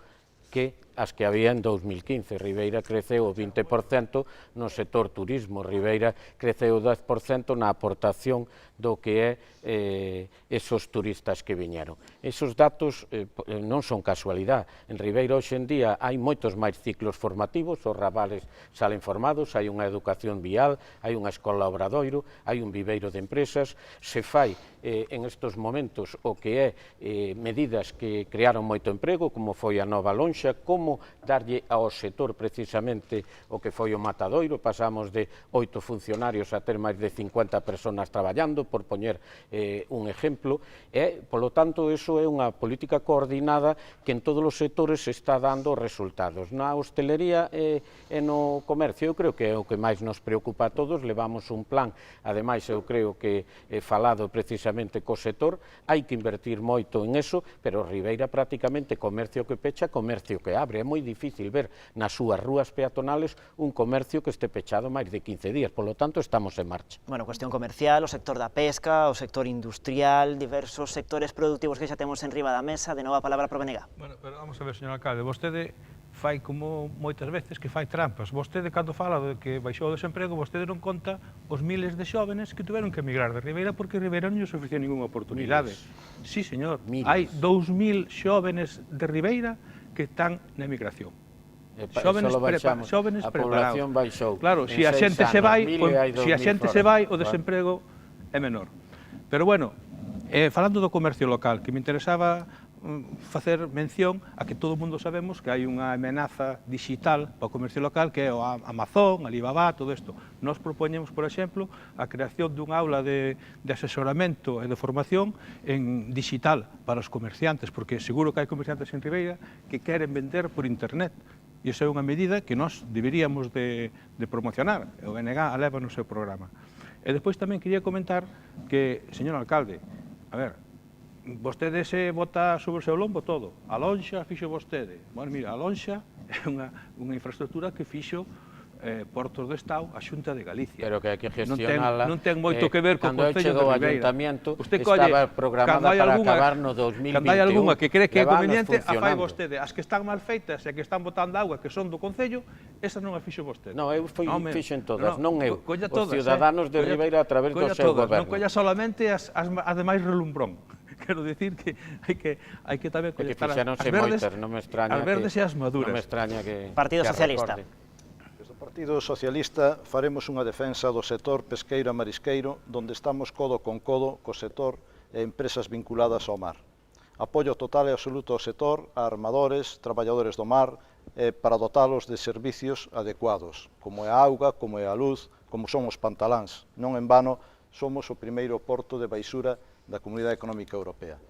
que as que había en 2015. Ribeira creceu o 20% no sector turismo, Ribeira creceu o 10% na aportación do que é esos turistas que viñeron. Esos datos non son casualidade. En Ribeira hoxe en día hai moitos máis ciclos formativos, os rabales salen formados, hai unha educación vial, hai unha escola obradoiro, hai un viveiro de empresas, se fai en estes momentos o que é medidas que crearon moito emprego, como foi a nova lonxa, como darlle ao sector precisamente o que foi o matadoiro, pasamos de 8 funcionarios a ter máis de 50 personas traballando, por poñer un exemplo, e, polo tanto, eso é unha política coordinada que en todos os sectores está dando resultados. Na hostelería e no comercio, eu creo que é o que máis nos preocupa a todos, levamos un plan, ademais eu creo que falado precisamente co sector, hai que invertir moito en eso, pero Ribeira prácticamente comercio que pecha, comercio que abre, é moi difícil ver nas súas rúas peatonales un comercio que este pechado máis de 15 días, polo tanto estamos en marcha. Bueno, cuestión comercial, o sector da pesca, o sector industrial, diversos sectores productivos que xa temos en riba da mesa, de novo a palabra para o BNG. Bueno, pero vamos a ver, señor alcalde, vostede fai como moitas veces que fai trampas. Vostede, cando fala de que baixou o desemprego, vostede non conta os miles de xóvenes que tuveron que emigrar de Ribeira porque Ribeira non lles ofrecía ninguna oportunidade. Sí, señor, hai 2.000 xóvenes de Ribeira que están na emigración. Xóvenes preparados. Claro, se a xente se vai, o desemprego é menor. Pero bueno, falando do comercio local, que me interesaba facer mención a que todo o mundo sabemos que hai unha amenaza digital para o comercio local que é o Amazon, Alibaba, todo isto. Nós propoñemos, por exemplo, a creación dunha aula de asesoramento e de formación en digital para os comerciantes, porque seguro que hai comerciantes en Ribeira que queren vender por internet. E esa é unha medida que nós deberíamos de promocionar. O BNG aleva no seu programa. E despois tamén quería comentar que, señor alcalde, a ver, vostede se bota sobre o seu lombo todo. A lonxa fixo vostede. Bueno, mira, a lonxa é unha infraestructura que fixo Portos do Estado a Xunta de Galicia. Pero que hai que gestionala. Non ten moito que ver co Concello de Ribeira. Cando chegou o Ayuntamiento, estaba programada para acabar no 2021. Cando hai algunha que cree que é conveniente, a fai vostede. As que están mal feitas e que están botando agua, que son do Concello, esas non as fixo vostede. Non, eu fixen todas, non eu. Os ciudadanos de Ribeira a través do seu goberno. Non colla solamente as demais relumbrón. Quero dicir que hai que tamén coñecer as verdes e as maduras. Non me extraña que Partido Socialista. Desde o Partido Socialista faremos unha defensa do sector pesqueiro e marisqueiro donde estamos codo con codo co sector e empresas vinculadas ao mar. Apoio total e absoluto ao sector, a armadores, traballadores do mar, para dotalos de servicios adecuados, como é a auga, como é a luz, como son os pantaláns. Non en vano, somos o primeiro porto de baixura da Comunidade Económica Europea.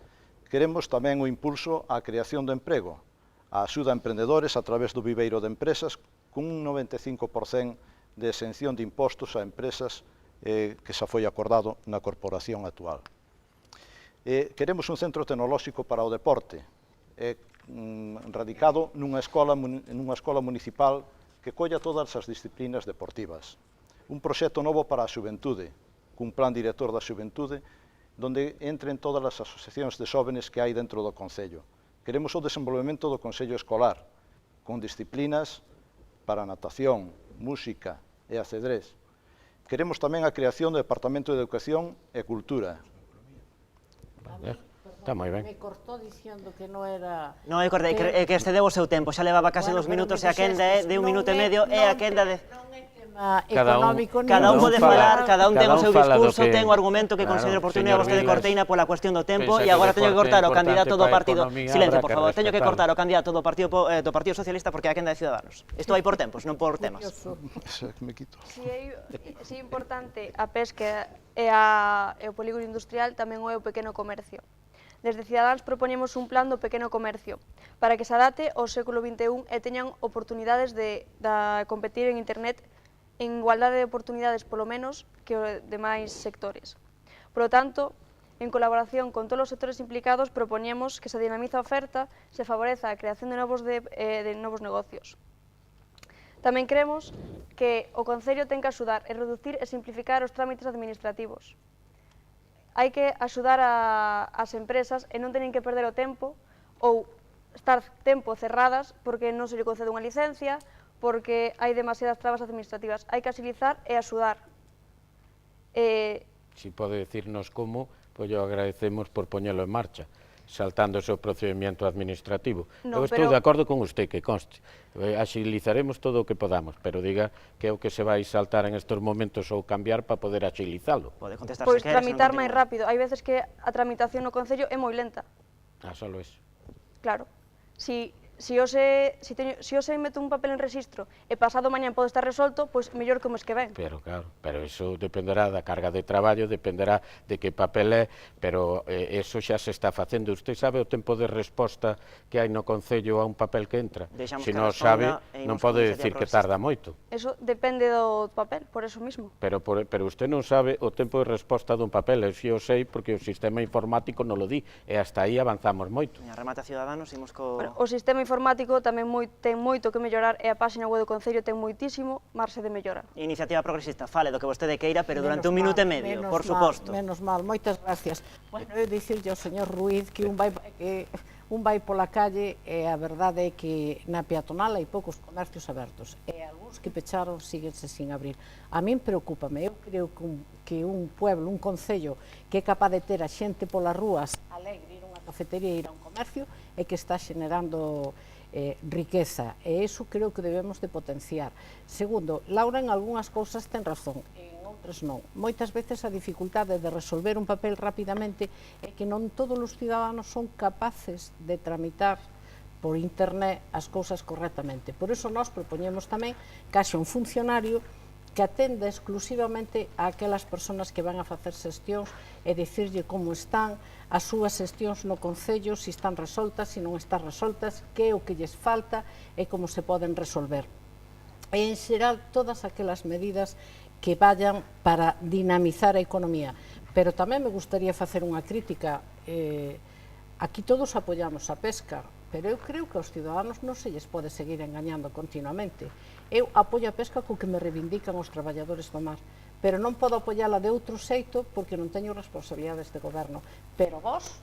Queremos tamén o impulso á creación de emprego, a axuda a emprendedores a través do viveiro de empresas, con un 95% de exención de impostos a empresas que xa foi acordado na corporación actual. Queremos un centro tecnolóxico para o deporte, radicado nunha escola municipal que colla todas as disciplinas deportivas. Un proxecto novo para a xuventude, cun plan director da xuventude, donde entren todas as asociacións de xóvenes que hai dentro do Concello. Queremos o desenvolvemento do Consello Escolar, con disciplinas para natación, música e ajedrez. Queremos tamén a creación do Departamento de Educación e Cultura. Está moi ben. Me cortou dicindo que non era... Non, é que excedeu o seu tempo, xa levaba case 2 minutos e a quenda é de 1 minuto e medio e a quenda de... Non é tema económico... Cada un pode falar, cada un ten o seu discurso, ten o que... argumento que considera oportuno, señor vostede Vilas, corteina pola cuestión do tempo e pensa que agora teño que cortar o deporte é candidato do importante partido... para a economía, Silencio, habrá por que favor, teño que respetalo. cortar o candidato do Partido Socialista porque a quenda de Ciudadanos. Isto vai por tempos, non por temas. Me quito. Si é importante a pesca e o polígono industrial, tamén o é o pequeno comercio. Desde Ciudadanos propoñemos un plan do pequeno comercio para que se adapte ao século XXI e teñan oportunidades de competir en internet en igualdade de oportunidades, polo menos, que os demais sectores. Por lo tanto, en colaboración con todos os sectores implicados, propoñemos que se dinamiza a oferta, se favoreza a creación de novos negocios. Tamén creemos que o Concello ten que axudar e reducir e simplificar os trámites administrativos. Hai que axudar as empresas e non teñen que perder o tempo ou estar tempo cerradas porque non se lle concede unha licencia, porque hai demasiadas trabas administrativas. Hai que agilizar e axudar. Si pode decirnos como, pois yo agradecemos por poñelo en marcha, saltándose o procedimento administrativo. Eu estou de acordo con usted, que conste. Agilizaremos todo o que podamos, pero diga que é o que se vai saltar en estes momentos ou cambiar para poder agilizalo. Pode contestar Pois se queres. tramitar máis rápido. Hai veces que a tramitación no Concello é moi lenta. Solo eso. Claro. Si hoxe meto un papel en registro e pasado mañán pode estar resolto, pois mellor que o mes que ven. Pero claro, pero eso dependerá da carga de traballo, dependerá de que papel é, pero eso xa se está facendo. Usted sabe o tempo de resposta que hai no Concello a un papel que entra? Se non sabe, non pode decir que tarda moito. Eso depende do papel, por eso mismo. Pero usted non sabe o tempo de resposta dun papel, eu si o sei porque o sistema informático non lo di, e hasta aí avanzamos moito. Remata Ciudadanos, imos co... O sistema informático tamén ten moito que mellorar e a páxina web do Concello ten moitísimo marxe de mellora. Iniciativa Progresista, fale do que vostede queira, pero durante 1 minuto e medio, por suposto. Menos mal, moitas gracias. Bueno, eu dicirlle ao señor Ruiz que un vai pola calle e a verdade é que na peatonal hai poucos comercios abertos e algúns que pecharon síguense sin abrir. A min preocúpame, eu creo que un pueblo, un concello que é capaz de ter a xente polas rúas alegre, ir a unha cafetería e ir a un comercio e que está xenerando riqueza, e iso creo que debemos de potenciar. Segundo, Laura en algunhas cousas ten razón, en outras non. Moitas veces a dificultade de resolver un papel rapidamente é que non todos os ciudadanos son capaces de tramitar por internet as cousas correctamente. Por iso nós propoñemos tamén que haxa un funcionario que atenda exclusivamente a aquelas persoas que van a facer xestións e dicirlle como están as súas xestións no Concello, se están resoltas, se non están resoltas, que é o que lles falta e como se poden resolver. E, en xeral, todas aquelas medidas que vayan para dinamizar a economía. Pero tamén me gustaría facer unha crítica. Aquí todos apoiamos a pesca, pero eu creo que aos ciudadanos non se lles pode seguir engañando continuamente. Eu apoio a pesca co que me reivindican os traballadores do mar, pero non podo apoiala de outro xeito porque non teño responsabilidades de goberno. Pero vos,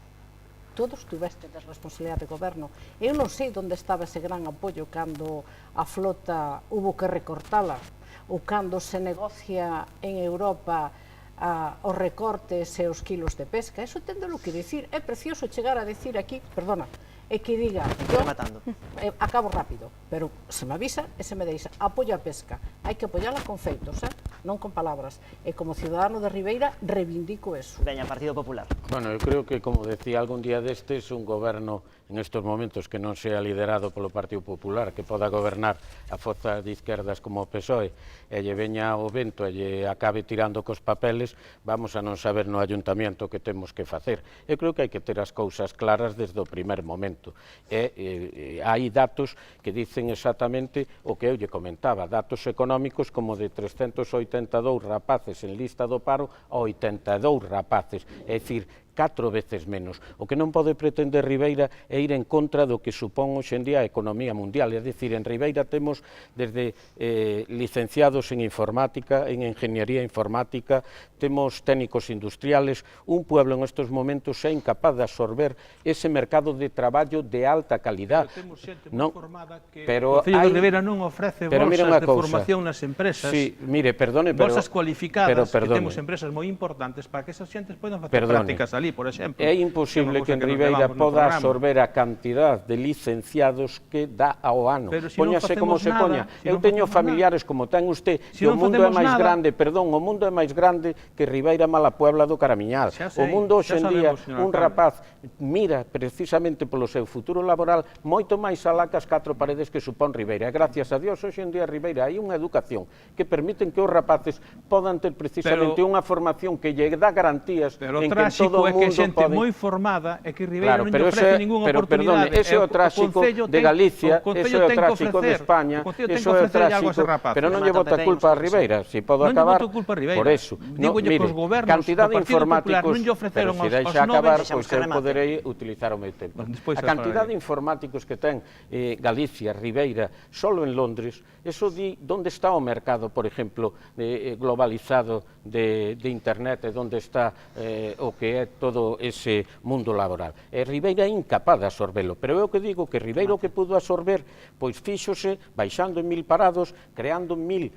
todos tuveste de responsabilidade de goberno. Eu non sei onde estaba ese gran apoio cando a flota hubo que recortala, ou cando se negocia en Europa os recortes e os kilos de pesca. Eso tendelo que dicir. É precioso chegar a dicir aquí, perdona, e que diga, yo Rematando. acabo rápido, pero se me avisa e se me deixa, apoio a pesca, hai que apoiarla con feitos, non con palabras, e como ciudadano de Ribeira reivindico eso. Veña, Partido Popular. Bueno, eu creo que, como decía algún día destes, un goberno en estes momentos que non sea liderado polo Partido Popular, que poda gobernar a forza de izquierdas como o PSOE, e lle veña o vento e lle acabe tirando cos papeles, vamos a non saber no ayuntamiento que temos que facer. Eu creo que hai que ter as cousas claras desde o primer momento. E hai datos que dicen exactamente o que eu lle comentaba, datos económicos como de 382 rapaces en lista do paro a 82 rapaces, é dicir, 4 veces menos. O que non pode pretender Ribeira é ir en contra do que supón hoxe en día a economía mundial. É dicir, en Ribeira temos desde licenciados en informática, en engenyería informática, temos técnicos industriales, un pueblo en estes momentos é incapaz de absorber ese mercado de traballo de alta calidad. Pero temos xente Non, moi formada que pero o Concello de hai- Ribeira non ofrece pero mira unha bolsas de cousa. formación nas empresas. Sí, mire, perdone, pero... Bolsas cualificadas, pero que perdone. temos empresas moi importantes para que esas xentes podan facer Perdone. prácticas ali, por exemplo. É imposible que en Ribeira poda absorber a cantidad de licenciados que dá ao ano. Pero si non Póñase como facemos se nada, poña. si Eu non teño facemos familiares como ten usted, Si e o non mundo é facemos máis nada. grande, perdón, o mundo é máis grande que Ribeira Malapuebla do Caramiñal. Xa O sei, mundo xa hoxe en día, sabemos, señor un alcalde. rapaz mira precisamente polo seu futuro laboral moito máis alá que as 4 paredes que supón Ribeira. E gracias a Dios, hoxe en día Ribeira hai unha educación que permiten que os rapaces podan ter precisamente unha formación que lle dá garantías Pero o en que en tráxico todo o é que mundo xente poden... moi formada e que Ribeira Claro, non pero lle ofrece ese- ninguna pero, oportunidade. perdone, ese é o tráxico de Galicia, ese é o tráxico de España, ese é o tráxico, pero non lle bota culpa a Ribeira, se podo Non lle acabar, boto culpa a Ribeira. por eso. Dígolle que os gobernos cantidad do de Partido Popular informáticos, non lle ofreceron pero se aos deixa noves- acabar, Deixamos pois que eu remate. poderei utilizar o meu tempo. Despois A se cantidad falarei. de informáticos que ten Galicia, Ribeira, solo en Londres, eso di onde está o mercado, por exemplo, globalizado de internet, e onde está o que é todo ese mundo laboral. E Ribeira é incapaz de absorbelo, pero eu que digo que Ribeira o que pudo absorber, pois fíxose baixando en 1000 parados, creando 1000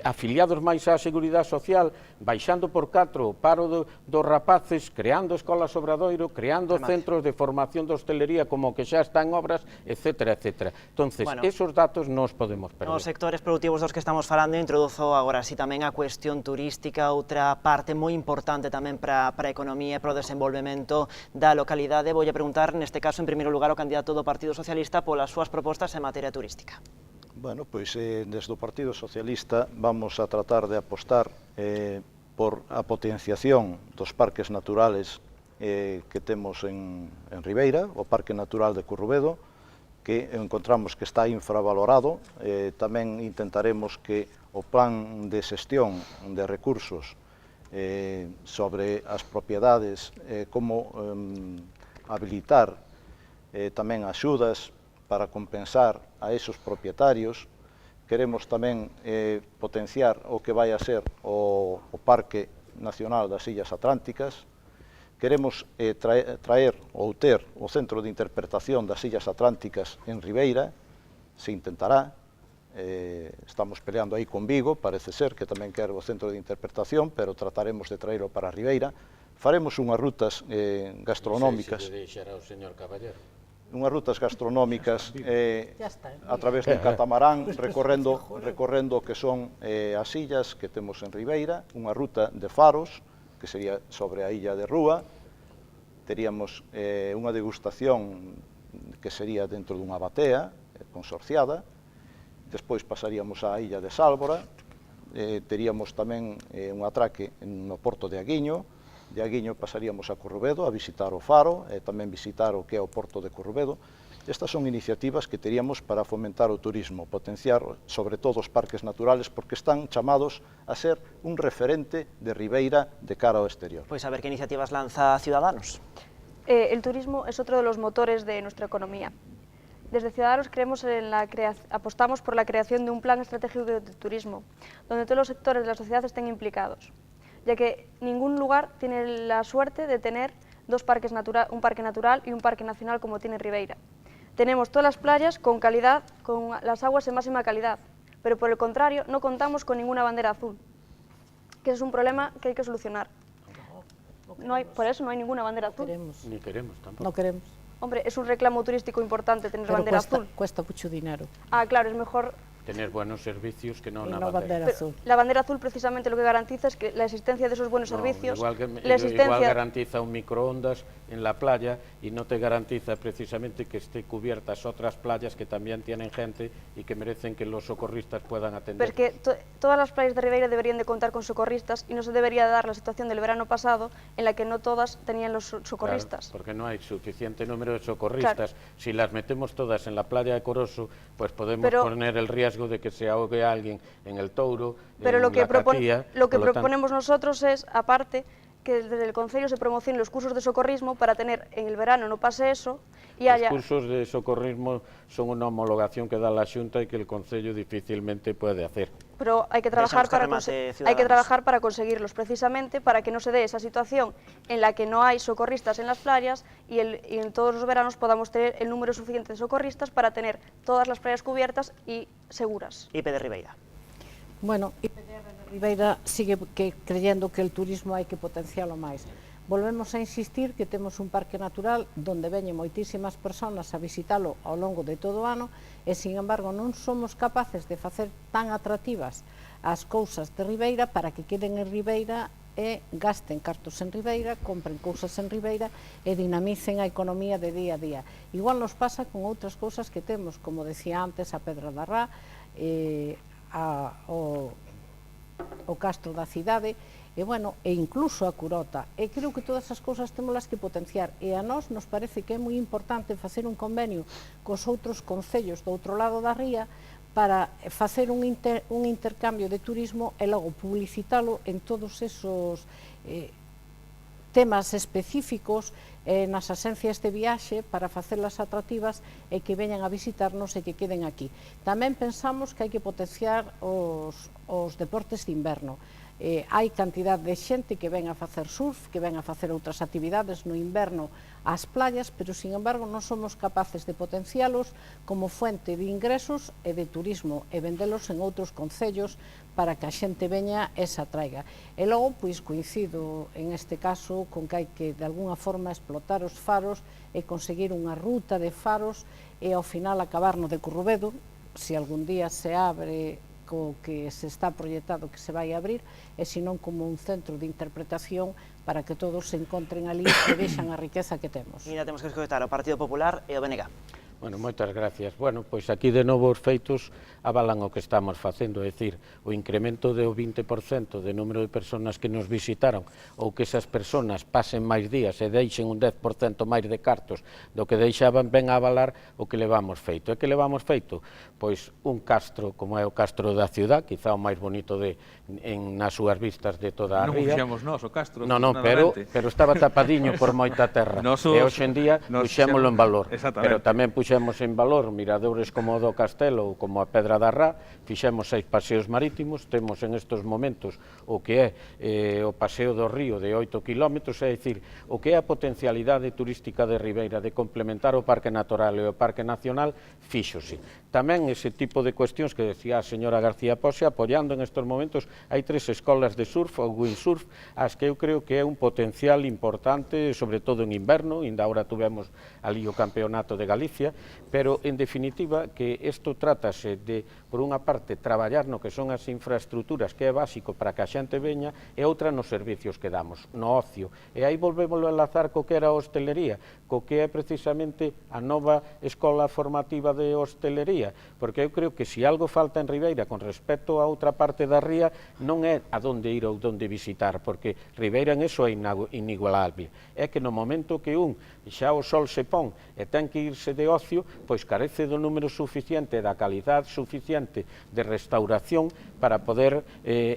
afiliados máis á Seguridade Social, baixando por 4 o paro dos rapaces, creando escolas Obradoiro, creando centros de formación de hostelería como que xa está en obras, etcétera, etcétera. Entonces, Bueno, esos datos non os podemos perder. Os sectores productivos dos que estamos falando, introduzo agora si tamén a cuestión turística, outra parte moi importante tamén para a economía e para o desenvolvemento da localidade. Voulle preguntar, neste caso, en primeiro lugar, o candidato do Partido Socialista polas súas propostas en materia turística. Bueno, pois desde o Partido Socialista vamos a tratar de apostar por a potenciación dos parques naturales que temos en Ribeira, o Parque Natural de Currubedo, que encontramos que está infravalorado. Tamén intentaremos que o plan de xestión de recursos sobre as propiedades, como habilitar tamén axudas para compensar a esos propietarios. Queremos tamén potenciar o que vai a ser o Parque Nacional das Illas Atlánticas. Queremos traer ou ter o Centro de Interpretación das Illas Atlánticas en Ribeira, se intentará. Estamos peleando aí con Vigo, parece ser que tamén quer o Centro de Interpretación, pero trataremos de traerlo para Ribeira. Faremos unhas rutas gastronómicas. Non sei se lle deixará o señor Caballero. Unhas rutas gastronómicas a través de catamarán, recorrendo o que son as illas que temos en Ribeira, unha ruta de faros, que sería sobre a illa de Rúa. Teríamos unha degustación que sería dentro dunha batea consorciada. Despois pasaríamos á illa de Sálvora. Teríamos tamén un atraque no porto de Aguiño. De Aguiño pasaríamos a Currubedo a visitar o faro e tamén visitar o que é o porto de Currubedo. Estas son iniciativas que teríamos para fomentar o turismo, potenciar sobre todo os parques naturales, porque están chamados a ser un referente de Ribeira de cara ao exterior. Pois a ver que iniciativas lanza Ciudadanos. El turismo es otro de los motores de nuestra economía. Desde Ciudadanos apostamos por la creación de un plan estratégico de turismo, donde todos los sectores de la sociedad estén implicados, ya que ningún lugar tiene la suerte de tener un parque natural y un parque nacional como tiene Ribeira. Tenemos todas las playas con calidad, con las aguas en máxima calidad, pero por el contrario no contamos con ninguna bandera azul, que es un problema que hay que solucionar. Por eso no hay ninguna bandera azul. Ni queremos tampoco. No queremos. Hombre, es un reclamo turístico importante tener bandera azul. Cuesta mucho dinero. Ah, claro, es mejor... Tener buenos servicios que no Y una no bandera. bandera azul. La bandera azul precisamente lo que garantiza es que la existencia de esos buenos servicios... Igual garantiza un microondas en la playa y no te garantiza precisamente que esté cubiertas otras playas que también tienen gente y que merecen que los socorristas puedan atender. Porque todas las playas de Ribeira deberían de contar con socorristas y no se debería dar la situación del verano pasado en la que no todas tenían los socorristas. Claro, porque no hay suficiente número de socorristas. Claro. Si las metemos todas en la playa de Coroso, pues podemos poner el riesgo de que se ahogue alguien en el Touro, pero en lo que Catía. Lo que proponemos nosotros es, aparte, que desde el Concello se promocionen los cursos de socorrismo para tener en el verano no pase eso y haya... Los cursos de socorrismo son una homologación que da la Xunta y que el Concello difícilmente puede hacer. Pero hay que trabajar para conseguirlos, precisamente para que no se dé esa situación en la que no hay socorristas en las playas y en todos los veranos podamos tener el número suficiente de socorristas para tener todas las playas cubiertas y seguras. IP de Ribeira. Bueno, IPDR de Ribeira sigue creyendo que el turismo hai que potencialo máis. Volvemos a insistir que temos un parque natural donde veñen moitísimas persoas a visitalo ao longo de todo o ano e, sin embargo, non somos capaces de facer tan atractivas as cousas de Ribeira para que queden en Ribeira e gasten cartos en Ribeira, compren cousas en Ribeira e dinamicen a economía de día a día. Igual nos pasa con outras cousas que temos, como decía antes, a Pedra da Rá, o Castro da Cidade e, bueno, e incluso a Curota. E creo que todas as cousas temolas que potenciar e a nós nos parece que é moi importante facer un convenio cos outros concellos do outro lado da ría para facer un intercambio de turismo e logo publicitalo en todos esos temas específicos nas axencias de viaxe para facelas atractivas e que veñan a visitarnos e que queden aquí. Tamén pensamos que hai que potenciar os deportes de inverno. Hai cantidad de xente que ven a facer surf, que ven a facer outras actividades no inverno ás playas, pero, sin embargo, non somos capaces de potencialos como fuente de ingresos e de turismo e vendelos en outros concellos para que a xente veña e se atraiga. E logo, pois, coincido en este caso con que hai que, de alguna forma, explotar os faros e conseguir unha ruta de faros e, ao final, acabar no de Currubedo, se algún día se abre co que se está proyectado que se vai a abrir, e senón como un centro de interpretación para que todos se encontren ali e vexan a riqueza que temos. E ainda temos que escoitar o Partido Popular e o BNG. Bueno, moitas gracias. Bueno, pois aquí de novo os feitos avalan o que estamos facendo, é dicir, o incremento do 20% de número de persoas que nos visitaron ou que esas persoas pasen máis días e deixen un 10% máis de cartos do que deixaban, ven a avalar o que levamos feito. E que levamos feito? Pois un castro, como é o Castro da Ciudad, quizá o máis bonito nas súas vistas de toda a ría. Non puxemos nós o Castro. Non, pero estaba tapadiño por moita terra. E hoxe en día puxémolo en valor. Pero tamén puxemos en valor miradores como o do Castelo ou como a Pedra da Rá, fixemos 6 paseos marítimos, temos en estes momentos o que é o paseo do río de 8 km, é dicir, o que é a potencialidade turística de Ribeira de complementar o Parque Natural e o Parque Nacional, fíxose. Tamén ese tipo de cuestións que decía a señora García Pose, apoiando en estes momentos, hai 3 escolas de surf, ou windsurf, as que eu creo que é un potencial importante, sobre todo en inverno, ainda agora tuvemos ali o Campeonato de Galicia, pero, en definitiva, que isto trátase de, por unha parte, traballar no que son as infraestructuras, que é básico para que a xente veña, e outra nos servicios que damos, no ocio. E aí volvemos a enlazar co que era a hostelería, co que é precisamente a nova escola formativa de hostelería, porque eu creo que se algo falta en Ribeira con respecto a outra parte da ría, non é a donde ir ou donde visitar, porque Ribeira en eso é inigualable. É que no momento que xa o sol se pon e ten que irse de ocio, pois carece do número suficiente, da calidad suficiente de restauración para poder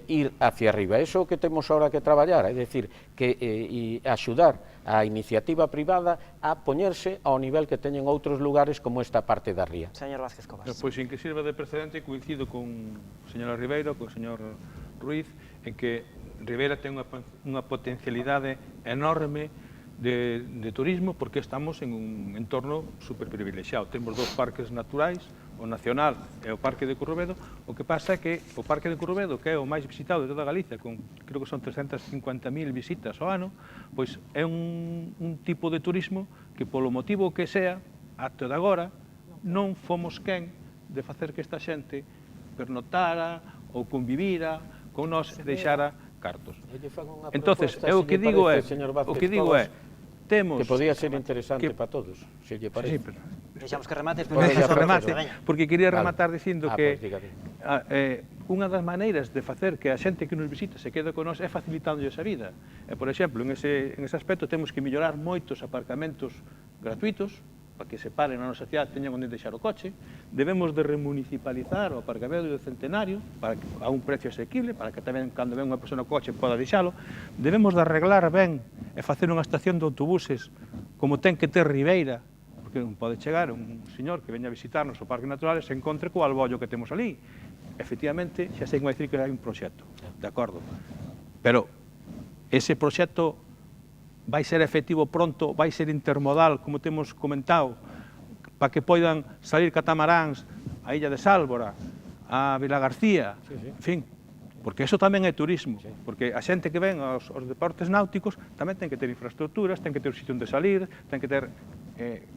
ir hacia arriba. Eso é o que temos agora que traballar, é dicir, que axudar a iniciativa privada a poñerse ao nivel que teñen outros lugares como esta parte da ría. Señor Vázquez Cobas. Pois, sin que sirva de precedente, coincido con a señora Ribeiro, con o señor Ruiz, en que Ribeira ten unha potencialidade enorme de turismo porque estamos en un entorno super privilexiado. Temos 2 parques naturais, o o nacional é o Parque de Currobedo, o que pasa é que o Parque de Currobedo, que é o máis visitado de toda Galicia, con creo que son 350.000 visitas ao ano, pois é un tipo de turismo que polo motivo que sea, até de agora, non fomos quen de facer que esta xente pernotara ou convivira con nós e deixara cartos. Entonces, o que digo é, temos... Que podía ser interesante para todos, se lle parece. Sí, pero... Deixamos que remates, porque quería rematar dicindo que pues, unha das maneiras de facer que a xente que nos visita se quede con nós é facilitándolle esa vida. Por exemplo, en ese aspecto temos que mellorar moitos aparcamentos gratuitos para que se paren na nosa cidade, teñan onde deixar o coche. Debemos de remunicipalizar o aparcamento do Centenario a un precio asequible, para que tamén, cando ven unha persona co coche, poda deixalo. Debemos de arreglar ben e facer unha estación de autobuses como ten que ter Ribeira, porque non pode chegar un señor que veña a visitarnos ao Parque Natural e se encontre co albollo que temos ali. Efectivamente, xa sei que vai dicir que hai un proxecto, de acordo. Pero ese proxecto vai ser efectivo pronto, vai ser intermodal, como temos comentado, para que poidan salir catamaráns a Illa de Sálvora, a Vilagarcía, en fin, porque eso tamén é turismo, porque a xente que ven aos deportes náuticos tamén ten que ter infraestructuras, ten que ter un sitio onde salir, ten que ter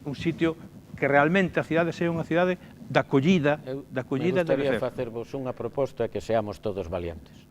un sitio que realmente a cidade sea unha cidade de acollida, de acollida debe ser. Me gustaría facervos unha proposta que seamos todos valientes.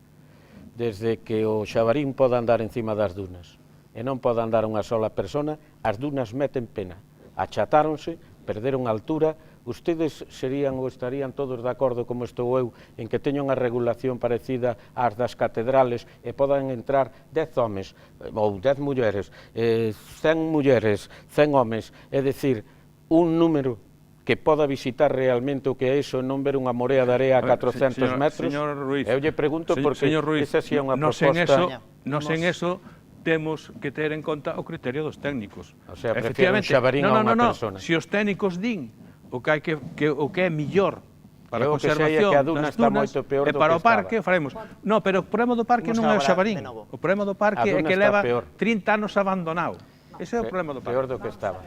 Desde que o xabarín poda andar encima das dunas e non poda andar unha sola persona, as dunas meten pena. Achatáronse, perderon altura. Ustedes serían ou estarían todos de acordo, como estou eu, en que teña unha regulación parecida ás das catedrales e podan entrar 10 homes ou 10 mulleres, 100 mulleres, 100 homes, é dicir, un número que poda visitar realmente o que é iso, non ver unha morea de area a 400 metros. Eu lle pregunto porque esa sí é unha proposta. Nos en eso temos que ter en conta o criterio dos técnicos. O sea, prefiero un xabarín a unha persona. Se os técnicos din o que é millor para a conservación das dunas e para o parque, faremos. No, pero o problema do parque non é o xabarín. O problema do parque é que leva 30 anos abandonado. Ese é o problema do parque. Peor do que estaba.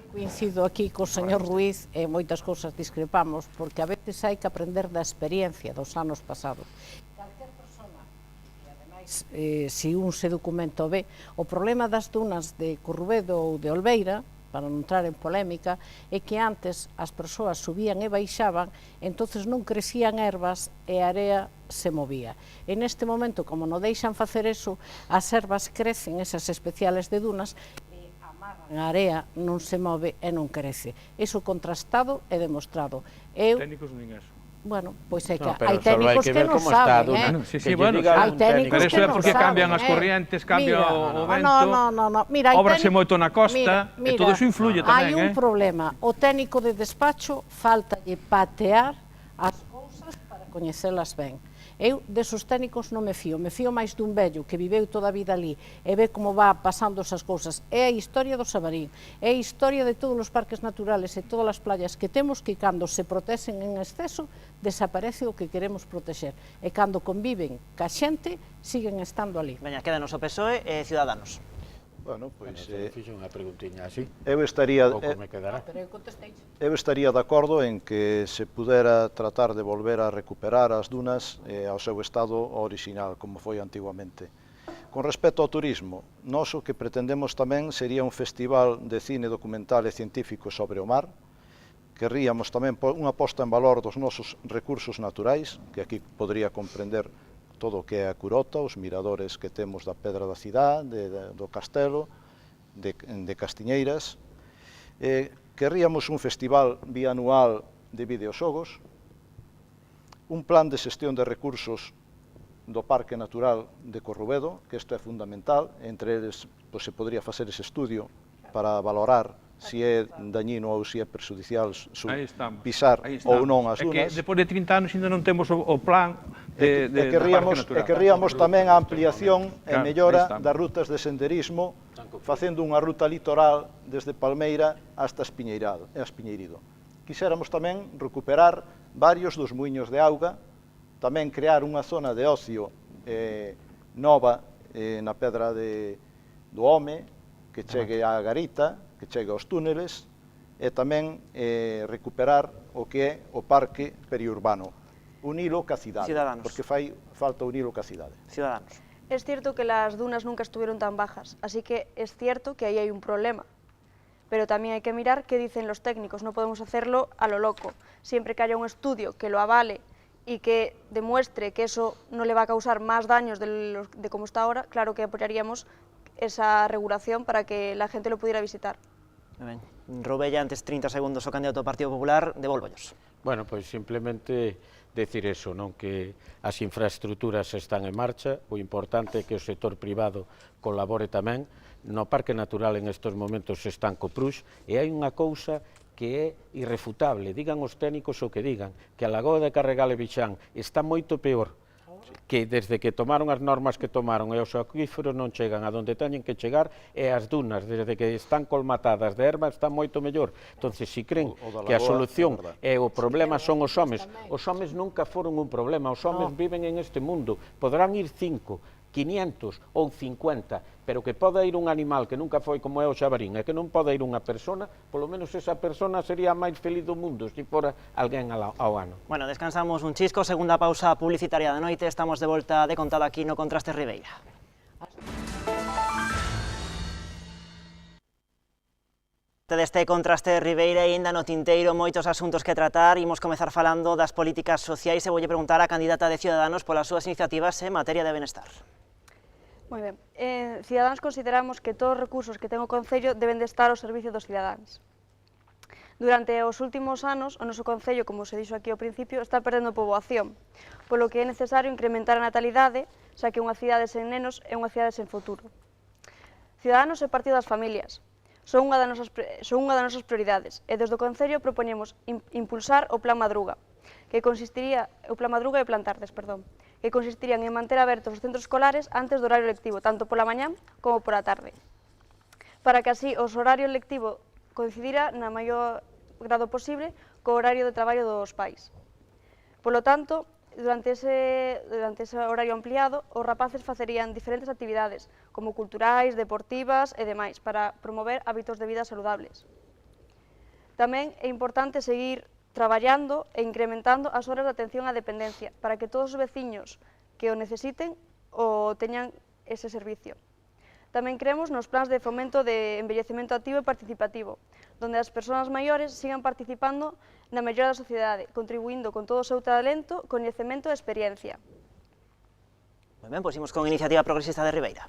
Coincido aquí co señor Ruiz e moitas cousas discrepamos, porque a veces hai que aprender da experiencia dos anos pasados. Calquer persona, e ademais, se un se documenta o ve, o problema das dunas de Currobedo ou de Olveira, para non entrar en polémica, é que antes as persoas subían e baixaban, entonces non crecían ervas e a area se movía. En este momento, como non deixan facer eso, as ervas crecen, esas especiales de dunas, a area non se move e non crece. Iso contrastado e demostrado. Técnicos nin eso. Bueno, pois é que hai técnicos que non saben, hai técnicos que non saben. Pero eso é porque cambian as corrientes, cambia o vento, óbrase moito na costa, e todo eso influye tamén. Hai un problema, o técnico de despacho faltalle patear as cousas para coñecelas ben. Eu desos técnicos non me fío máis dun vello que viveu toda a vida ali e ve como va pasando esas cousas. É a historia do Xabarín, é a historia de todos os parques naturales e todas as playas que temos, que cando se protexen en exceso desaparece o que queremos protexer, e cando conviven ca xente siguen estando ali. Veña, quédanos o PSOE e Ciudadanos. Bueno, pois fixo unha preguntiña así. Eu estaría de acordo en que se pudera tratar de volver a recuperar as dunas ao seu estado orixinal, como foi antiguamente. Con respecto ao turismo, nós o que pretendemos tamén sería un festival de cine documental e científico sobre o mar. Querríamos tamén unha posta en valor dos nosos recursos naturais, que aquí podría comprender todo o que é a Curota, os miradores que temos da Pedra da Cidade, do Castelo, de Castiñeiras. Querríamos un festival bianual de videoxogos, un plan de xestión de recursos do Parque Natural de Currobedo, que isto é fundamental, entre eles se podría facer ese estudio para valorar se é dañino ou se é perxudicial pisar ou non as dunas. É que depois de 30 anos ainda non temos o plan de Parque Natural. E querríamos tamén a ampliación e mellora das rutas de senderismo, facendo unha ruta litoral desde Palmeira hasta Espiñeirido. Quixéramos tamén recuperar varios dos muiños de auga, tamén crear unha zona de ocio nova na Pedra do Home, que chegue á Garita, que chegue aos túneles, e tamén recuperar o que é o parque periurbano, unilo ca cidade, Ciudadanos. porque fai falta unilo ca cidade. Ciudadanos. Es cierto que las dunas nunca estuvieron tan bajas, así que es cierto que ahí hay un problema. Pero también hay que mirar qué dicen los técnicos, no podemos hacerlo a lo loco. Siempre que haya un estudio que lo avale y que demuestre que eso no le va a causar más daños de como está ahora, claro que apoyaríamos esa regulación para que la gente lo pudiera visitar. Ben, roubelle antes 30 segundos o candidato do Partido Popular, devolvollos. Bueno, pois simplemente decir eso, non, que as infraestructuras están en marcha, o importante é que o sector privado colabore tamén. No Parque Natural en estes momentos están co Prux, e hai unha cousa que é irrefutable, digan os técnicos o que digan, que a Lagoa de Carregal e Bixán está moito peor, que desde que tomaron as normas que tomaron e os acuíferos non chegan a donde teñen que chegar, e as dunas, desde que están colmatadas de erva, están moito mellor. Entonces, si creen que a solución e o problema son os homes nunca foron un problema, os homes viven en este mundo, podrán ir 5, 500 ou 50, pero que poda ir un animal que nunca foi como é o xabarín e que non poda ir unha persona, polo menos esa persona sería a máis feliz do mundo se fora alguén ao ano. Bueno, descansamos un chisco, segunda pausa publicitaria da noite, estamos de volta de contado aquí no Contrastes Ribeira. Deste Contraste Ribeira e ainda no tinteiro moitos asuntos que tratar. Imos comezar falando das políticas sociais e voulle preguntar á candidata de Ciudadanos polas súas iniciativas en materia de benestar. Moi ben, Ciudadanos consideramos que todos os recursos que ten o Concello deben de estar ao servicio dos cidadáns. Durante os últimos anos, o noso Concello, como se dixo aquí ao principio, está perdendo poboación, polo que é necesario incrementar a natalidade, xa que unha cidade sen nenos é unha cidade sen futuro. Ciudadanos é partido das familias, son unha das nosas prioridades, e desde o Concello propoñemos impulsar o Plan Madruga, que consistiría, o Plan Madruga e Plantartes, perdón, que consistirían en manter abertos os centros escolares antes do horario lectivo, tanto pola mañá como pola tarde, para que así o horario lectivo coincidira na maior grado posible co horario de traballo dos pais. Polo tanto, durante ese horario ampliado, os rapaces facerían diferentes actividades, como culturais, deportivas e demais, para promover hábitos de vida saludables. Tamén é importante seguir traballando e incrementando as horas de atención á dependencia, para que todos os veciños que o necesiten o teñan ese servicio. Tamén creemos nos plans de fomento de envellecemento activo e participativo, donde as persoas maiores sigan participando na mellora da sociedade, contribuindo con todo o seu talento, coñecemento e experiencia. Moi ben, pois imos con a iniciativa progresista de Ribeira.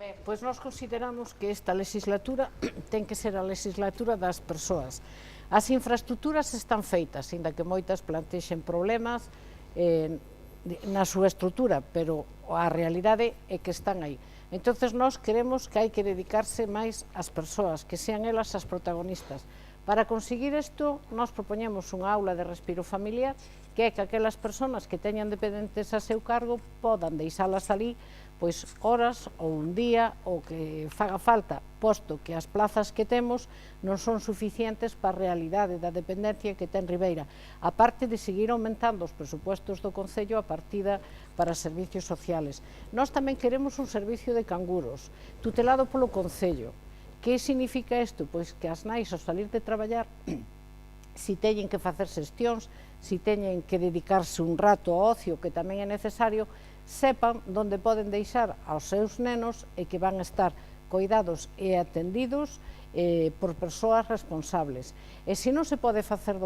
Ben, pois nós consideramos que esta legislatura ten que ser a legislatura das persoas. As infraestructuras están feitas, ainda que moitas plantexen problemas na súa estrutura, pero a realidade é que están aí. Entonces nós queremos que hai que dedicarse máis ás persoas, que sean elas as protagonistas. Para conseguir isto, nós propoñemos unha aula de respiro familiar, que é que aquelas persoas que teñan dependentes a seu cargo podan deixalas ali pois horas ou un día ou que faga falta, posto que as plazas que temos non son suficientes para a realidade da dependencia que ten Ribeira, a parte de seguir aumentando os presupuestos do Concello a partida para servicios sociales. Nós tamén queremos un servicio de canguros, tutelado polo Concello. Que significa isto? Pois que as nais ao salir de traballar, si teñen que facer xestións, si teñen que dedicarse un rato ao ocio, que tamén é necesario, sepan onde poden deixar aos seus nenos e que van a estar coidados e atendidos por persoas responsables. E se non se pode facer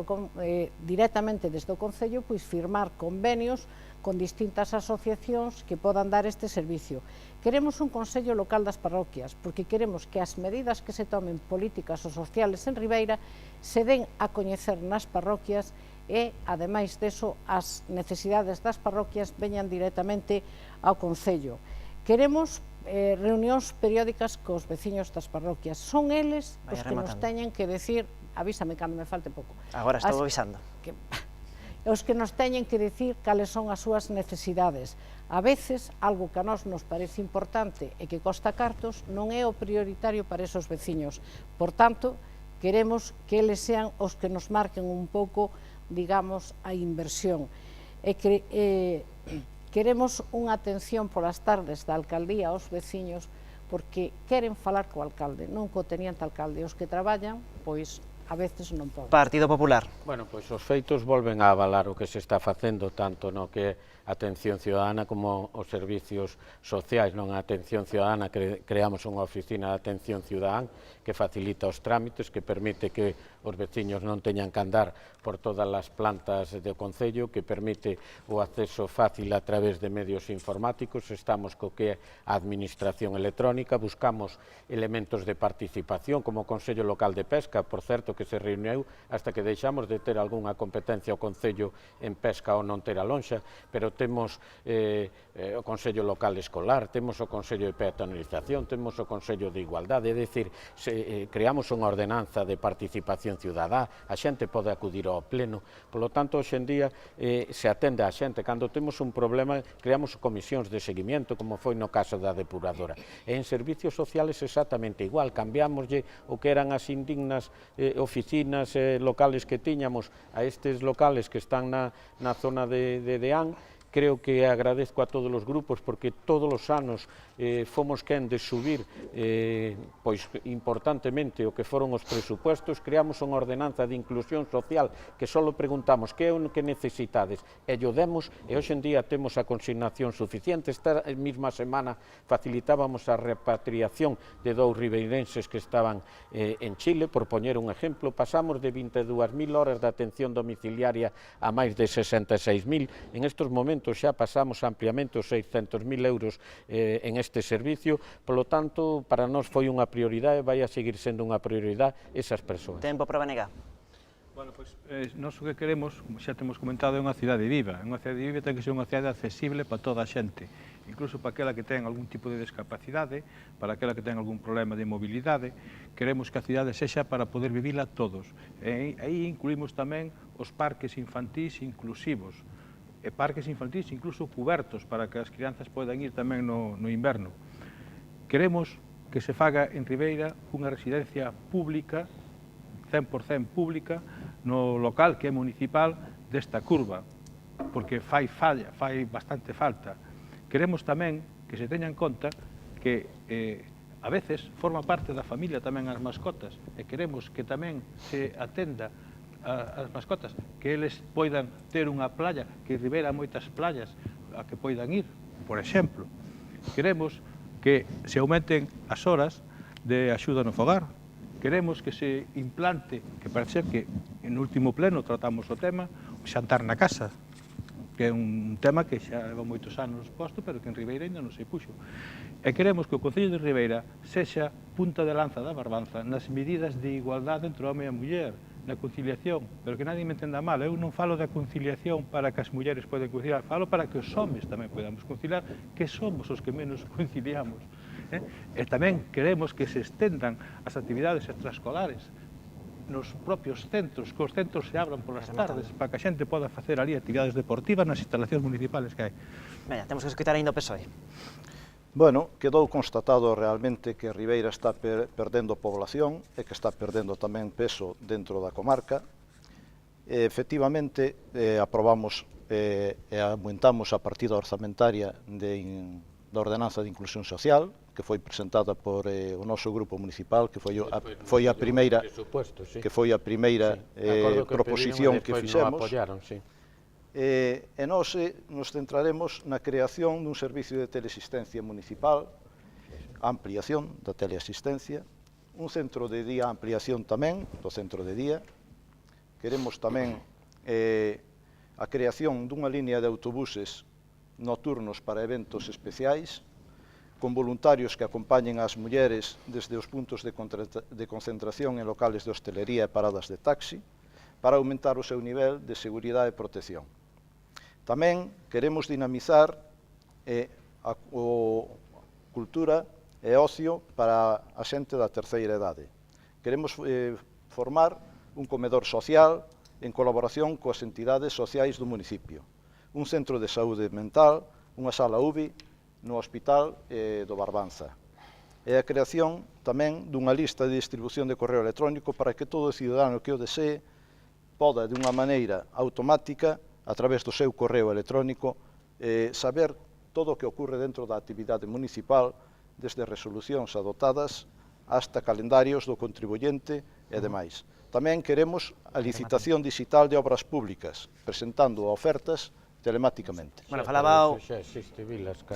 directamente desde o Concello, pois firmar convenios con distintas asociacións que podan dar este servicio. Queremos un Consello Local das Parroquias, porque queremos que as medidas que se tomen políticas ou sociales en Ribeira se den a coñecer nas parroquias e, ademais deso, as necesidades das parroquias veñan directamente ao Concello. Queremos reunións periódicas cos veciños das parroquias. Son eles os que nos teñen que decir, avísame cando me falte pouco. Agora estou avisando. Os que nos teñen que decir cales son as súas necesidades. A veces, algo que a nós nos parece importante e que costa cartos, non é o prioritario para esos veciños. Por tanto, queremos que eles sean os que nos marquen un pouco, digamos, a inversión. Queremos unha atención polas tardes da alcaldía aos veciños porque queren falar co alcalde, non co teniente alcalde. Os que traballan, pois, a veces non pode. Partido Popular. Bueno, pois os feitos volven a avalar o que se está facendo tanto no que é atención ciudadana como os servicios sociais. Non a atención ciudadana, creamos unha oficina de atención ciudadana que facilita os trámites, que permite que os veciños non teñan que andar por todas as plantas do Concello, que permite o acceso fácil a través de medios informáticos. Estamos co que é a administración electrónica, buscamos elementos de participación como o Consello Local de Pesca, por certo que se reuniu hasta que deixamos de ter algunha competencia o Concello en pesca ou non ter a lonxa, pero temos o Consello Local Escolar, temos o Consello de Peatonalización, temos o Consello de Igualdade, é dicir, creamos unha ordenanza de participación ciudadá, a xente pode acudir ao pleno, polo tanto, hoxe en día se atende a xente, cando temos un problema, creamos comisións de seguimiento, como foi no caso da depuradora, e en servicios sociales exactamente igual, cambiámoslle o que eran as indignas oficinas locales que tiñamos a estes locales que están na zona de Deán. Creo que agradezco a todos os grupos porque todos os anos fomos quen de subir pois importantemente o que foron os presupuestos, creamos unha ordenanza de inclusión social que só preguntamos que é o que necesitades e llo demos, e hoxe en día temos a consignación suficiente. Esta mesma semana facilitábamos a repatriación de 2 ribeirenses que estaban en Chile, por poñer un exemplo. Pasamos de 22.000 horas de atención domiciliaria a máis de 66.000. En estes momentos xa pasamos ampliamente os 600.000 euros en este servicio, polo tanto, para nós foi unha prioridade e vai a seguir sendo unha prioridade esas persoas. Tempo para Banega. Bueno, pois, nós o que queremos, como xa temos comentado, é unha cidade viva. Unha cidade viva ten que ser unha cidade accesible para toda a xente, incluso para aquela que ten algún tipo de discapacidade, para aquela que ten algún problema de mobilidade. Queremos que a cidade sexa para poder vivila todos. E aí incluímos tamén os parques infantís inclusivos, e parques infantís incluso cubertos para que as crianzas podan ir tamén no inverno. Queremos que se faga en Ribeira unha residencia pública, 100% pública, no local que é municipal desta curva, porque fai bastante falta. Queremos tamén que se teña en conta que a veces forma parte da familia tamén as mascotas, e queremos que tamén se atenda as mascotas, que eles poidan ter unha playa, que en Ribeira moitas playas a que poidan ir, por exemplo. Queremos que se aumenten as horas de axuda no fogar. Queremos que se implante, que parece ser que no último pleno tratamos o tema, o xantar na casa, que é un tema que xa leva moitos anos posto, pero que en Ribeira ainda non se puxo. E queremos que o Concello de Ribeira sexa punta de lanza da Barbanza nas medidas de igualdade entre o home e a muller, na conciliación, pero que nadie me entenda mal, eu non falo da conciliación para que as mulleres poden conciliar, falo para que os homes tamén podamos conciliar, que somos os que menos conciliamos. E tamén queremos que se estendan as actividades extraescolares nos propios centros, que os centros se abran polas tardes, para que a xente poda facer ali actividades deportivas nas instalacións municipales que hai. Veña, temos que escutar ainda o PSOE. Bueno, quedou constatado realmente que Ribeira está perdendo población e que está perdendo tamén peso dentro da comarca. Efectivamente, aprobamos e aumentamos a partida orzamentaria da Ordenanza de Inclusión Social, que foi presentada por o noso grupo municipal, que foi a primeira proposición que fixemos. E nós nos centraremos na creación dun servicio de teleasistencia municipal, ampliación da teleasistencia, un centro de día, ampliación tamén do centro de día. Queremos tamén a creación dunha línea de autobuses nocturnos para eventos especiais, con voluntarios que acompañen ás mulleres desde os puntos de concentración en locales de hostelería e paradas de taxi, para aumentar o seu nivel de seguridade e protección. Tamén queremos dinamizar a cultura e ocio para a xente da terceira idade. Queremos formar un comedor social en colaboración coas entidades sociais do municipio, un centro de saúde mental, unha sala UBI no hospital do Barbanza, e a creación tamén dunha lista de distribución de correo electrónico para que todo cidadano que o desee poda, de unha maneira automática, a través do seu correo electrónico, saber todo o que ocorre dentro da actividade municipal, desde resolucións adotadas hasta calendarios do contribuyente e demais. Tamén queremos a licitación digital de obras públicas, presentando ofertas telemáticamente. Bueno, falaba o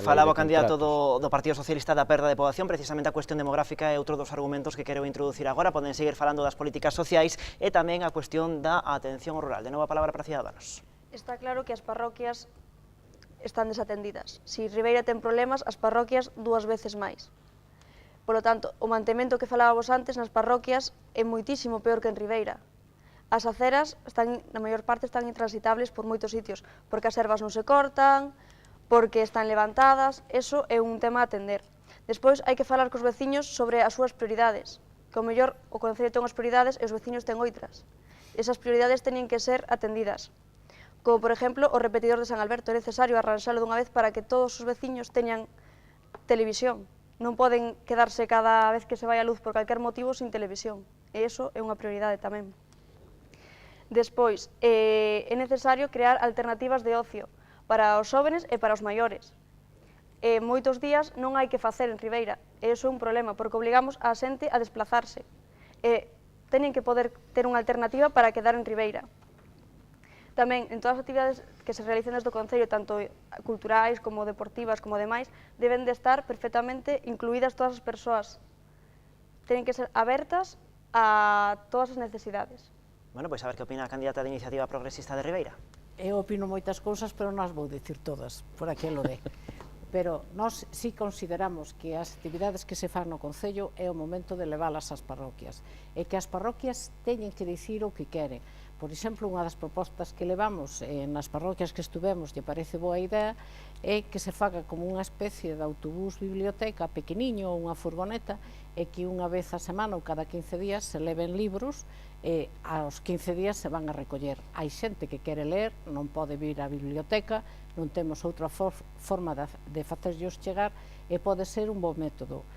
falaba candidato do Partido Socialista da perda de poboación, precisamente a cuestión demográfica é outro dos argumentos que quero introducir agora. Poden seguir falando das políticas sociais e tamén a cuestión da atención rural. De novo a palabra para Ciudadanos. Está claro que as parroquias están desatendidas. Si Ribeira ten problemas, as parroquias 2 veces máis. Por lo tanto, o mantemento que falábamos antes nas parroquias é moitísimo peor que en Ribeira. As aceras, na maior parte, están intransitables por moitos sitios, porque as ervas non se cortan, porque están levantadas, eso é un tema a atender. Despois, hai que falar cos veciños sobre as súas prioridades, que ao mellor o Concello ten unhas prioridades e os veciños ten outras. Esas prioridades teñen que ser atendidas. Como, por exemplo, o repetidor de San Alberto, é necesario arranxalo dunha vez para que todos os veciños teñan televisión. Non poden quedarse cada vez que se vai a luz por calquer motivo sin televisión. E iso é unha prioridade tamén. Despois, é necesario crear alternativas de ocio para os xóvenes e para os maiores. Moitos días non hai que facer en Ribeira, e iso é un problema, porque obligamos a xente a desplazarse. Teñen que poder ter unha alternativa para quedar en Ribeira. Tamén, en todas as actividades que se realicen desde o Concello, tanto culturais como deportivas como demais, deben de estar perfectamente incluídas todas as persoas. Teñen que ser abertas a todas as necesidades. Bueno, pois a ver que opina a candidata de Iniciativa Progresista de Ribeira. Eu opino moitas cousas, pero non as vou dicir todas, por aquilo de. Pero nós sí consideramos que as actividades que se fan no Concello é o momento de leválas ás parroquias, e que as parroquias teñen que dicir o que queren. Por exemplo, unha das propostas que levamos nas parroquias que estuvemos, lle parece boa idea, é que se faga como unha especie de autobús biblioteca pequeniño ou unha furgoneta, e que unha vez a semana ou cada 15 días se leven libros e aos 15 días se van a recoller. Hai xente que quere ler, non pode vir á biblioteca, non temos outra forma de facerllos chegar e pode ser un bo método.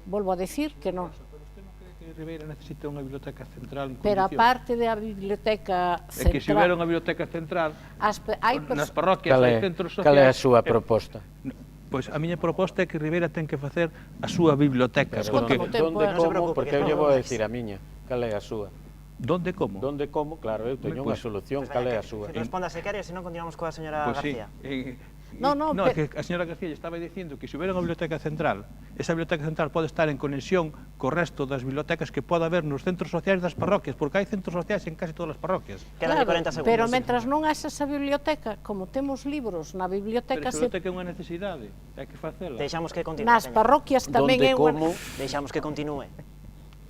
Volvo a decir que non. Pero usted non cree que Ribeira necesita unha biblioteca central en Pero a condicións? parte da biblioteca É que se central, hubiera unha biblioteca central, nas parroquias Cal hai é centros sociais... cal é a súa proposta? Pois a miña proposta é que Ribeira ten que facer a súa biblioteca. Pero Porque onde, no tempo, onde, non se como, preocupe, porque que eu lle todo vou a máis. decir a miña, cal é a súa? Donde como? Donde como, claro, eu teño unha Pois- solución, Pois cal é veña, a súa? Responda se quere, senón continuamos coa señora Pois sí. García. No, É que a señora García lle estaba dicindo que se hubiera unha biblioteca central, esa biblioteca central pode estar en conexión co resto das bibliotecas que pode haber nos centros sociais das parroquias, porque hai centros sociais en casi todas as parroquias. Quedan 40 segundos. pero mentras non haxa esa biblioteca, como temos libros na Pero biblioteca, se biblioteca é unha necesidade, hai que facela. Deixamos que continúe, nas señor. parroquias tamén Donde é unha... como, Deixamos que continúe.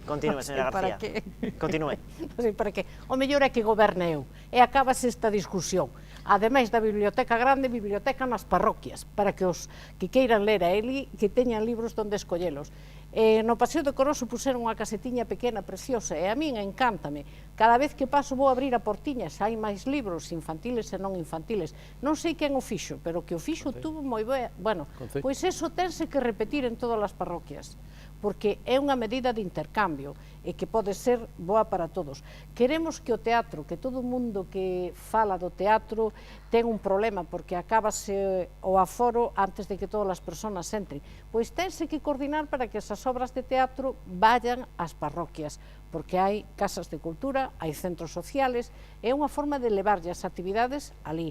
Continúe, Non sei señora para García. que. Continúe. Non sei para que. O mellor é que goberne eu. E acabase esta discusión. Ademais da biblioteca grande, biblioteca nas parroquias, para que os que queiran ler a ele, que teñan libros donde escollelos. No Paseo de Coroso puseron unha casetiña pequena, preciosa, e a min encántame. Cada vez que paso vou abrir a portiña, xa hai máis libros infantiles e non infantiles. Non sei quen o fixo, pero que o fixo tuvo moi ben. Bueno, Concello. pois eso tense que repetir en todas as parroquias, porque é unha medida de intercambio e que pode ser boa para todos. Queremos que o teatro, que todo o mundo que fala do teatro ten un problema, porque acábase o aforo antes de que todas as persoas entren. Pois tense que coordinar para que esas obras de teatro vayan ás parroquias, porque hai casas de cultura, hai centros sociales, é unha forma de levarlle as actividades ali.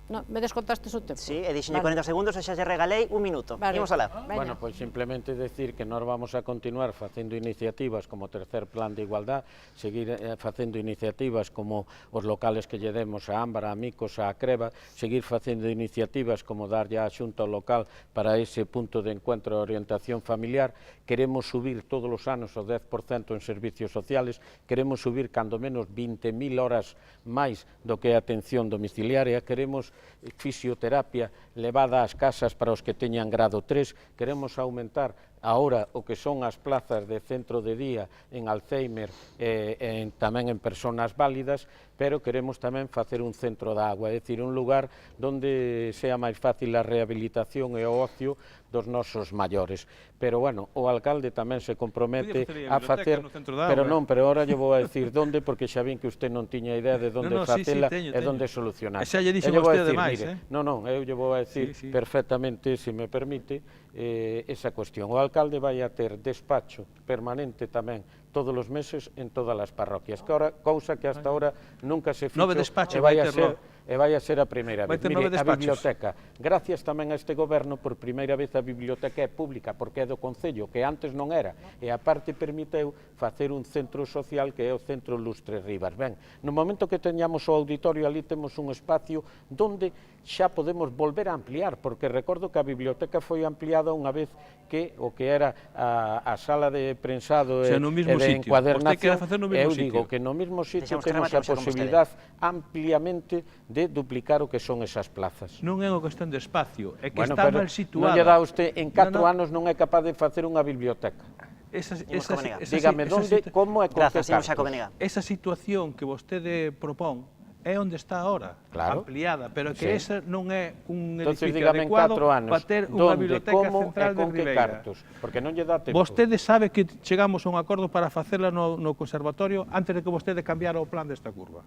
No, me descontastes o tempo? Sí, e dixenlle 40 segundos e xa lle regalei un minuto. Vale. Imos alá. Veña. bueno, pois simplemente decir que nós vamos a continuar facendo iniciativas como o tercer plan de igualdad, seguir facendo iniciativas como os locales que lle demos a Ámbar, a Micos, a Creva, seguir facendo iniciativas como darlle a xunta ao local para ese punto de encuentro e orientación familiar. Queremos subir todos os anos o 10% en servicios sociales, queremos subir cando menos 20.000 horas máis do que a atención domiciliaria, queremos fisioterapia levada ás casas para os que teñan grado 3, queremos aumentar ahora o que son as plazas de centro de día en Alzheimer e tamén en persoas válidas, pero queremos tamén facer un centro de agua, é dicir, un lugar onde sea máis fácil a rehabilitación e o ocio dos nosos maiores. Pero, bueno, o alcalde tamén se compromete a facer... Pero non, pero ahora lle vou a decir donde, porque xa vin que usted non tiña idea de donde facela e donde solucionar. Xa lle dixo vostede máis, Non, eu lle vou a decir perfectamente, se me permite, esa cuestión. O alcalde vai a ter despacho permanente tamén todos os meses en todas as parroquias, cousa que hasta ahora nunca se fixo, 9 despachos e vai vai a terlo. ser e vai a ser a primeira Vai vez. ter Mire, 9 a despachos. biblioteca, gracias tamén a este goberno, por primeira vez a biblioteca é pública, porque é do Concello, que antes non era, e a parte permiteu facer un centro social que é o Centro Lustre Rivas. Ben, no momento que teñamos o auditorio, ali temos un espacio donde xa podemos volver a ampliar, porque recordo que a biblioteca foi ampliada unha vez que o que era a sala de prensado e no mismo de sitio. encuadernación, Vostede quere facer no mismo eu sitio. digo que no mismo sitio Deixamos que temos remate a o seu posibilidade ampliamente de duplicar o que son esas plazas. Non é unha cuestión de espacio, é que Bueno, está pero mal situada. non lle dá usted, en 4 No, no. anos non é capaz de facer unha biblioteca. Dígame onde, como e con que Grazas, imos xa cartos. Covenega. Esa situación que vostede propón é onde está ahora, Claro. ampliada, pero que Sí. esa non é un Entonces, edificio dígame en adecuado 4 anos, para ter unha donde, biblioteca como central e con de que Ribeira. cartos, porque non lle dá tempo. Vostede sabe que chegamos a un acordo para facela no conservatorio antes de que vostede cambiara o plan desta curva,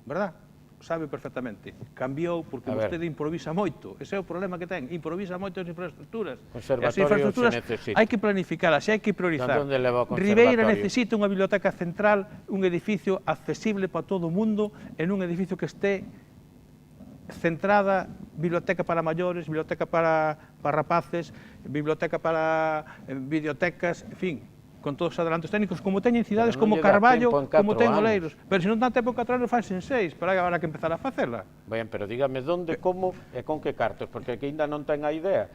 verdad? Sabe perfectamente. Cambiou porque A ver. vostede improvisa moito. Ese é o problema que ten. Improvisa moito as infraestructuras. Conservatorio E as infraestructuras se necesita. hai que planificalas, hai que priorizar. Onde leva o Ribeira conservatorio? necesita unha biblioteca central, un edificio accesible para todo o mundo, en un edificio que este centrada, biblioteca para maiores, biblioteca para rapaces, biblioteca para videotecas, en fin, con todos os adelantos técnicos, como teñen cidades Pero non como lle dá Carballo, tempo en como 4 ten anos. Oleiros. Pero se non dá tempo en 4 anos, fanse en 6, pero hai agora que empezar a facela. Ben, pero dígame onde, como e con que cartos, porque aquí ainda non ten a idea.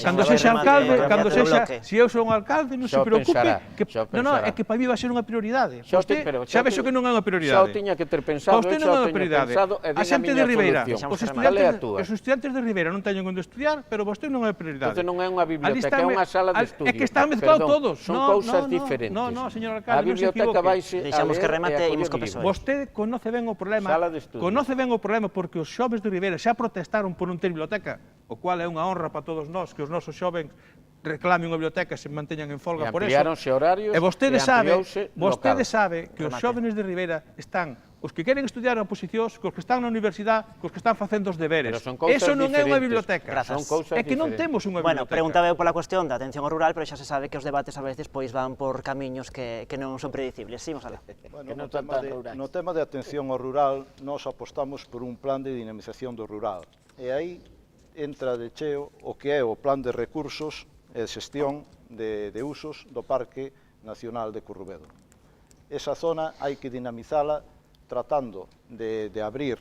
Cando Xa sexa remate, alcalde, remate cando do sexa, bloque. se eu son alcalde, non se Xa o preocupe, pensará, que xa o non, pensará. é que para mí vai ser unha prioridade. Xa o Vostede pero xa vexo que non é unha prioridade. Xa o tiña que ter pensado, Vostede eu xa non é o unha teño prioridade. pensado e A din a xente de miña Ribeira, solución. os Cal é a túa? estudiantes de Ribeira non teñen onde estudiar, pero vostede non é prioridade. Entonces non é unha Ali biblioteca, é están- unha sala de estudio. É que están mezclados Perdón, todos. Son No, cousas no, diferentes. No, señor alcalde, A non se biblioteca equivoque. vaise a Deixamos que ler remate e a e imos co coller PSOE. libros. Vostede conoce ben o problema, Sala de estudio. conoce ben o problema porque os xoves de Ribeira xa protestaron por non ter biblioteca, o cual é unha honra para todos nós que os nosos xovens reclamen unha biblioteca e se manteñan en folga E por eso. ampliáronse horarios E vostede e sabe, ampliouse vostede local. sabe que os Remate. xóvenes de Ribeira están os que queren estudiar a oposicións, cos que están na universidade, cos que están facendo os deberes. Pero son cousas Eso non é unha diferentes. biblioteca. Grazas. Son cousas É que non diferentes. temos unha Bueno, biblioteca. preguntaba eu pola cuestión da atención ao rural, pero xa se sabe que os debates a veces pois van por camiños que non son predicibles. Imos alá. Bueno, Que non no, son tema tan de, rurais. no tema de atención ao rural, nós apostamos por un plan de dinamización do rural. E aí entra de cheo o que é o plan de recursos e xestión de usos do Parque Nacional de Currubedo. Esa zona hai que dinamizala tratando de abrir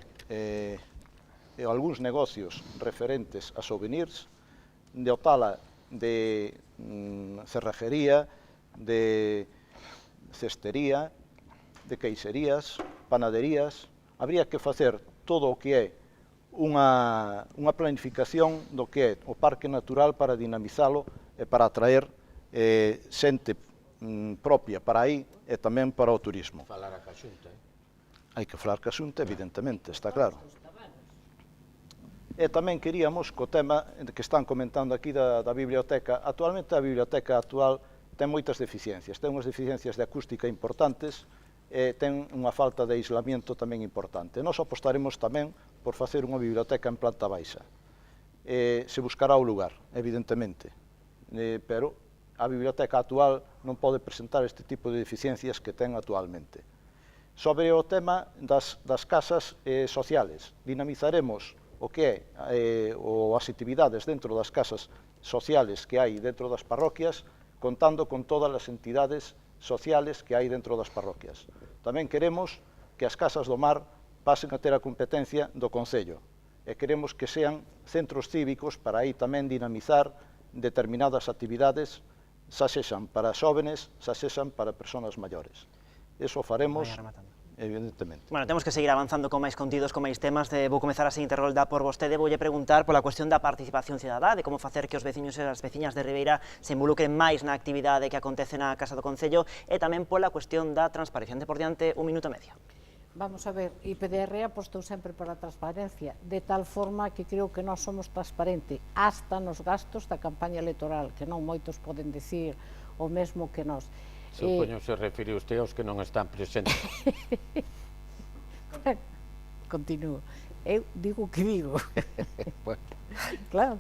algúns negocios referentes a souvenirs, de dotala de cerrajería, de cestería, de queixerías, panaderías. Habría que facer todo o que é unha planificación do que é o Parque Natural para dinamizalo e para atraer xente propia para aí e tamén para o turismo. Falar a Xunta, Hai que falar ca Xunta, evidentemente, está claro. E tamén queríamos, co tema que están comentando aquí da biblioteca, actualmente a biblioteca actual ten moitas deficiencias, ten unhas deficiencias de acústica importantes e ten unha falta de aislamiento tamén importante. Nós apostaremos tamén por facer unha biblioteca en planta baixa. Se buscará o lugar, evidentemente, pero a biblioteca actual non pode presentar este tipo de deficiencias que ten actualmente. Sobre o tema das casas sociales, dinamizaremos o que é as actividades dentro das casas sociales que hai dentro das parroquias, contando con todas as entidades sociales que hai dentro das parroquias. Tamén queremos que as casas do mar pasen a ter a competencia do Concello e queremos que sean centros cívicos para aí tamén dinamizar determinadas actividades, xa sexan para xóvenes, xa sexan para persoas maiores. Eso faremos, Vaya rematando. evidentemente. Bueno, temos que seguir avanzando con máis contidos, con máis temas. Vou comezar a seguinte rolda por vostede. Voulle preguntar pola cuestión da participación cidadá, de como facer que os veciños e as veciñas de Ribeira se involucren máis na actividade que acontece na Casa do Concello e tamén pola cuestión da transparencia. Por diante, 1 minuto e medio. Vamos a ver, IPDR apostou sempre para a transparencia, de tal forma que creo que nós somos transparente hasta nos gastos da campaña electoral, que non moitos poden dicir o mesmo que nós. Supoño se refire usted aos que non están presentes. Continuo. Eu digo o que digo. Bueno. Claro.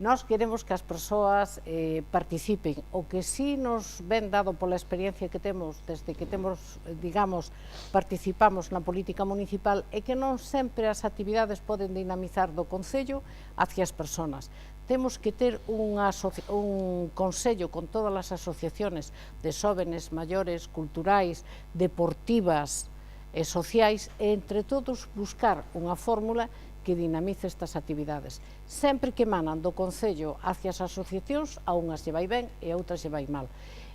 Nós queremos que as persoas participen. O que sí nos ven dado pola experiencia que temos desde que temos, digamos, participamos na política municipal é que non sempre as actividades poden dinamizar do Concello hacia as persoas. Temos que ter un consello con todas as asociaciones de xóvenes, maiores, culturais, deportivas e sociais e entre todos buscar unha fórmula que dinamice estas actividades. Sempre que emanan do Concello hacia as asociacións, a unhas lle vai ben e a outras lle vai mal.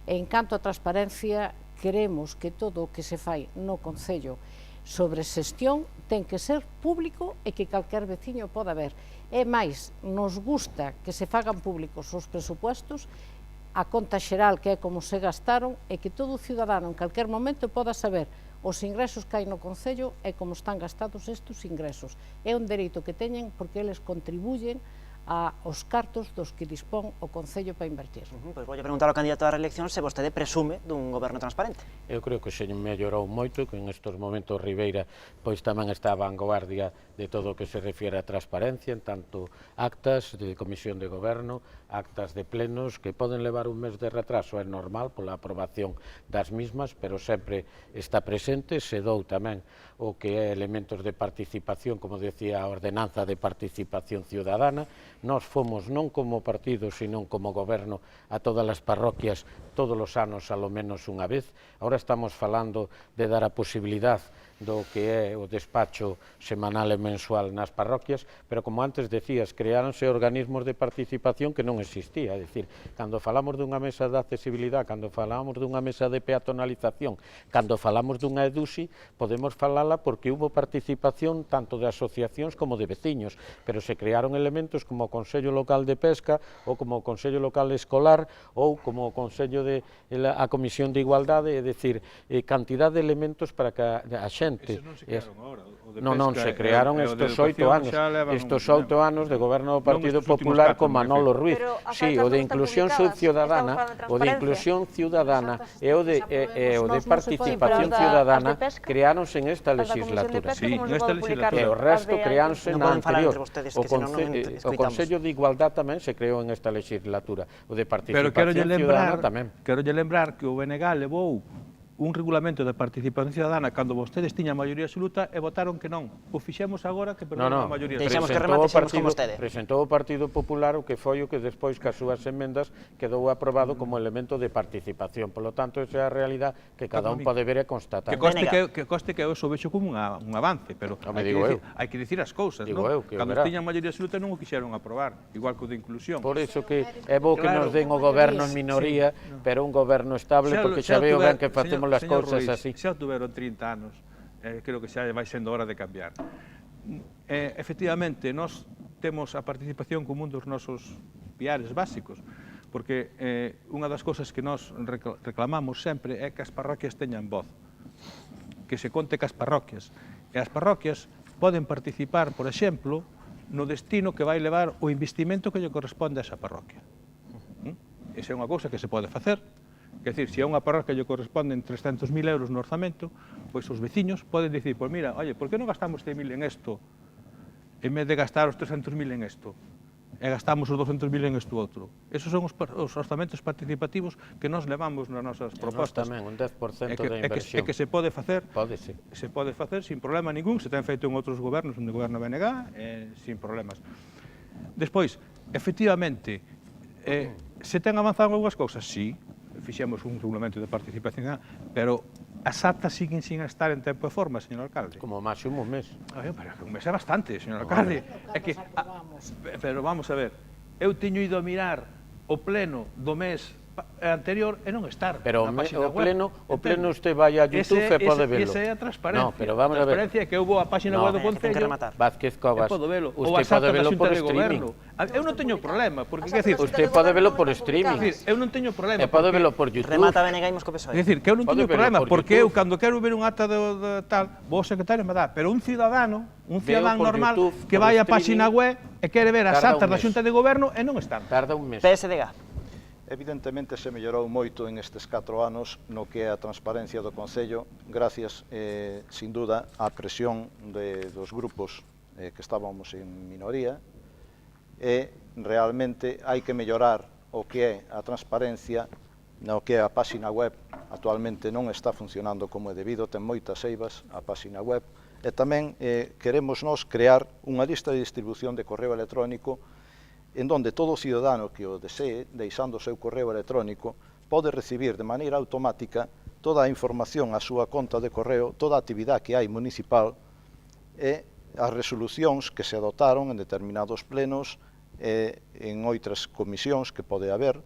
E en canto a transparencia, queremos que todo o que se fai no Concello sobre xestión ten que ser público e que calquer veciño poda ver. E máis, nos gusta que se fagan públicos os presupuestos, a conta xeral, que é como se gastaron, e que todo ciudadano en calquer momento poda saber os ingresos que hai no Concello e como están gastados estes ingresos. É un dereito que teñen porque eles contribuyen aos cartos dos que dispón o Concello para invertir. Pois vou preguntar ao candidato á reelección se vostede presume dun goberno transparente. Eu creo que se mellorou moito, que en estes momentos Ribeira pois tamén está a vanguardia de todo o que se refiere a transparencia, en tanto actas de comisión de goberno, actas de plenos, que poden levar un mes de retraso, é normal pola aprobación das mismas, pero sempre está presente, se dou tamén o que é elementos de participación, como decía a ordenanza de participación ciudadana. Nós fomos non como partido, sino como goberno a todas as parroquias todos os anos, alo menos unha vez. Ahora estamos falando de dar a posibilidad do que é o despacho semanal e mensual nas parroquias, pero como antes decías, creáronse organismos de participación que non existía, é dicir, cando falamos dunha mesa de accesibilidade, cando falamos dunha mesa de peatonalización, cando falamos dunha EDUSI, podemos falala porque hubo participación tanto de asociacións como de veciños, pero se crearon elementos como o Consello Local de Pesca, ou como o Consello Local Escolar, ou como o Consello de a Comisión de Igualdade, é dicir, cantidad de elementos para que a xente. Eses non se crearon agora, o de Non, pesca se crearon estes 8 anos, estes 8 anos de goberno do Partido Popular con Manolo Ruiz. Sí, o de inclusión ciudadana, o de inclusión ciudadana e o de participación ciudadana creáronse en esta legislatura. Sí, nesta legislatura. E o resto creáronse na anterior. O Consello de Igualdade tamén se creou en esta legislatura. O de participación ciudadana tamén. Quero lembrar que o BNG levou un regulamento de participación ciudadana cando vostedes tiñan maioría absoluta e votaron que non. O fixemos agora que perdemos a maioría. Deixamos que remate, xemos con vostede. Presentou o Partido Popular o que foi o que despois que as súas emendas quedou aprobado como elemento de participación. Por lo tanto, esa é a realidade que cada un pode ver e constatar. Que coste que eu so vexo como un avance, pero hai que dicir as cousas, non? Cando tiñan maioría absoluta non o quixeron aprobar, igual que o de inclusión. Por iso que é bo que nos den o goberno en minoría, pero un goberno estable, porque xa veo ben que facemos as cousas así. Xa tuveron 30 anos, creo que xa vai sendo hora de cambiar. Efectivamente, nós temos a participación como un dos nosos piares básicos, porque unha das cousas que nós reclamamos sempre é que as parroquias teñan voz, que se conte cas parroquias. E as parroquias poden participar, por exemplo, no destino que vai levar o investimento que lle corresponde a esa parroquia. Esa é unha cousa que se pode facer. Quer dizer, se a unha parroquia lle corresponden 300.000 euros no orzamento, pois os veciños poden dicir, pois mira, oye, por que non gastamos 100.000 en isto, en vez de gastar os 300.000 en isto, e gastamos os 200.000 en isto outro. Esos son os orzamentos participativos que nós levamos nas nosas propostas. Tamén, un 10% da inversión. E que se pode facer, se pode facer sin problema ningún, se ten feito en outros gobernos, no goberno BNG, sin problemas. Despois, efectivamente, se ten avanzado algunhas cousas, sí, fixemos un regulamento de participación, pero as actas siguen sin estar en tempo e forma, señor alcalde. Como máximo un mes. Pero un mes é bastante, señor alcalde. Pero vamos a ver, eu teño ido a mirar o pleno do mes anterior e non estar na página web. O pleno usted vai a YouTube e pode velo. Esa é a transparencia. No, pero vamos a ver. A transparencia é que eu vou á página web do Concello, Vázquez Covas, podo velo. Usted pode velo por streaming. Eu non teño problema, porque quer dicir, usted pode velo por streaming. Eu non teño problema. E pode velo por YouTube. Remata BNG, imos co PSOE. É dicir, que eu non teño problema, porque eu cando quero ver un acta de tal, vou ao secretario e me dá, pero un cidadano normal que vai á página web e quere ver as actas da Xunta de Goberno e non están. Tarda un mes. PSDG. Evidentemente se mellorou moito en estes 4 anos no que é a transparencia do Concello, gracias, sin duda, á presión dos grupos que estábamos en minoría, e realmente hai que mellorar o que é a transparencia no que é a páxina web. Actualmente non está funcionando como é debido, ten moitas eivas a páxina web, e tamén queremos nos crear unha lista de distribución de correo electrónico en donde todo cidadano que o desee, deixando o seu correo electrónico, pode recibir de maneira automática toda a información á súa conta de correo, toda a actividade que hai municipal e as resolucións que se adotaron en determinados plenos e en outras comisións que pode haber,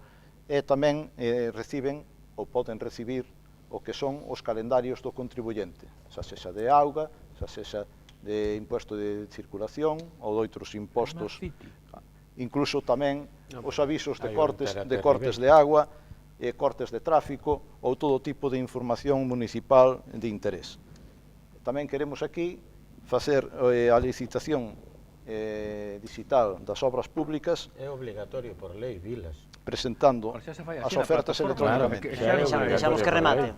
e tamén reciben ou poden recibir o que son os calendarios do contribuyente, xa sexa de auga, xa sexa de imposto de circulación ou de outros impostos, incluso tamén os avisos de cortes de agua, cortes de tráfico ou todo tipo de información municipal de interés. Tamén queremos aquí facer a licitación digital das obras públicas. É obligatorio por lei, Vilas. Presentando as ofertas electrónicamente.